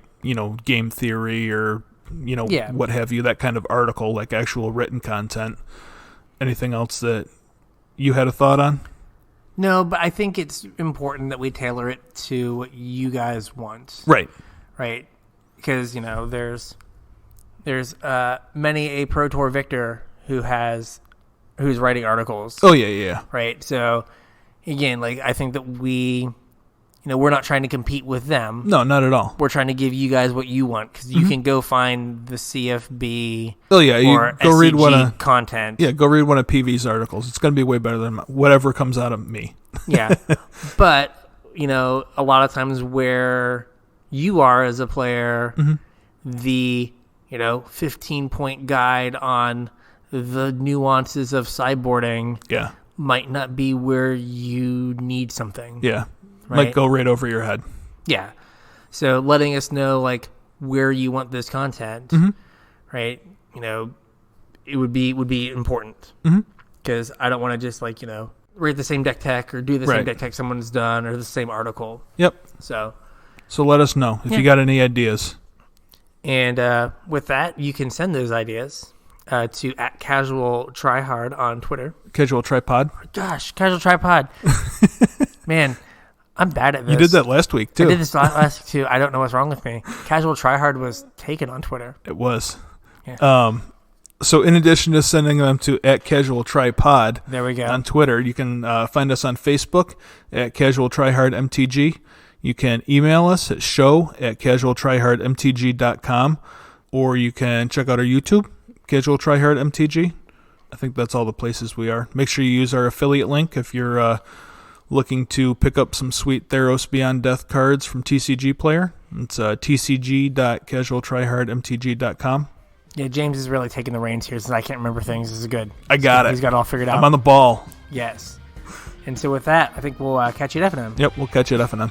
game theory or, what have you, that kind of article, like actual written content. Anything else that you had a thought on? No, but I think it's important that we tailor it to what you guys want. Right. Right. Because, there's many a Pro Tour victor who's writing articles. Oh, yeah. Right. So, again, like, I think that we're not trying to compete with them. No, not at all. We're trying to give you guys what you want, because you can go find the CFB or go SCG read one of content. Yeah, go read one of PV's articles. It's going to be way better than whatever comes out of me. Yeah. But, a lot of times where you are as a player, the, 15-point guide on the nuances of sideboarding might not be where you need something. Yeah. Right? Might go right over your head. Yeah. So letting us know, like, where you want this content, right? It would be important. Because I don't want to just, like, read the same deck tech or do the same deck tech someone's done or the same article. Yep. So let us know if you got any ideas. And with that, you can send those ideas to @CasualTryHard on Twitter. Casual Tripod. Gosh, Casual Tripod. Man, I'm bad at this. You did that last week, too. I did this last week, too. I don't know what's wrong with me. Casual Tryhard was taken on Twitter. It was. Yeah. So in addition to sending them to @CasualTryPod there we go. on Twitter, you can find us on Facebook @CasualTryHardMTG. You can email us at show@casualtryhardmtg.com, or you can check out our YouTube, Casual Tryhard MTG. I think that's all the places we are. Make sure you use our affiliate link if you're looking to pick up some sweet Theros Beyond Death cards from TCG Player. It's tcg.casualtryhardmtg.com. Yeah, James is really taking the reins here since I can't remember things. This is good. I got it. He's got it all figured out. I'm on the ball. Yes. And so with that, I think we'll catch you at FNM. Yep, we'll catch you at FNM.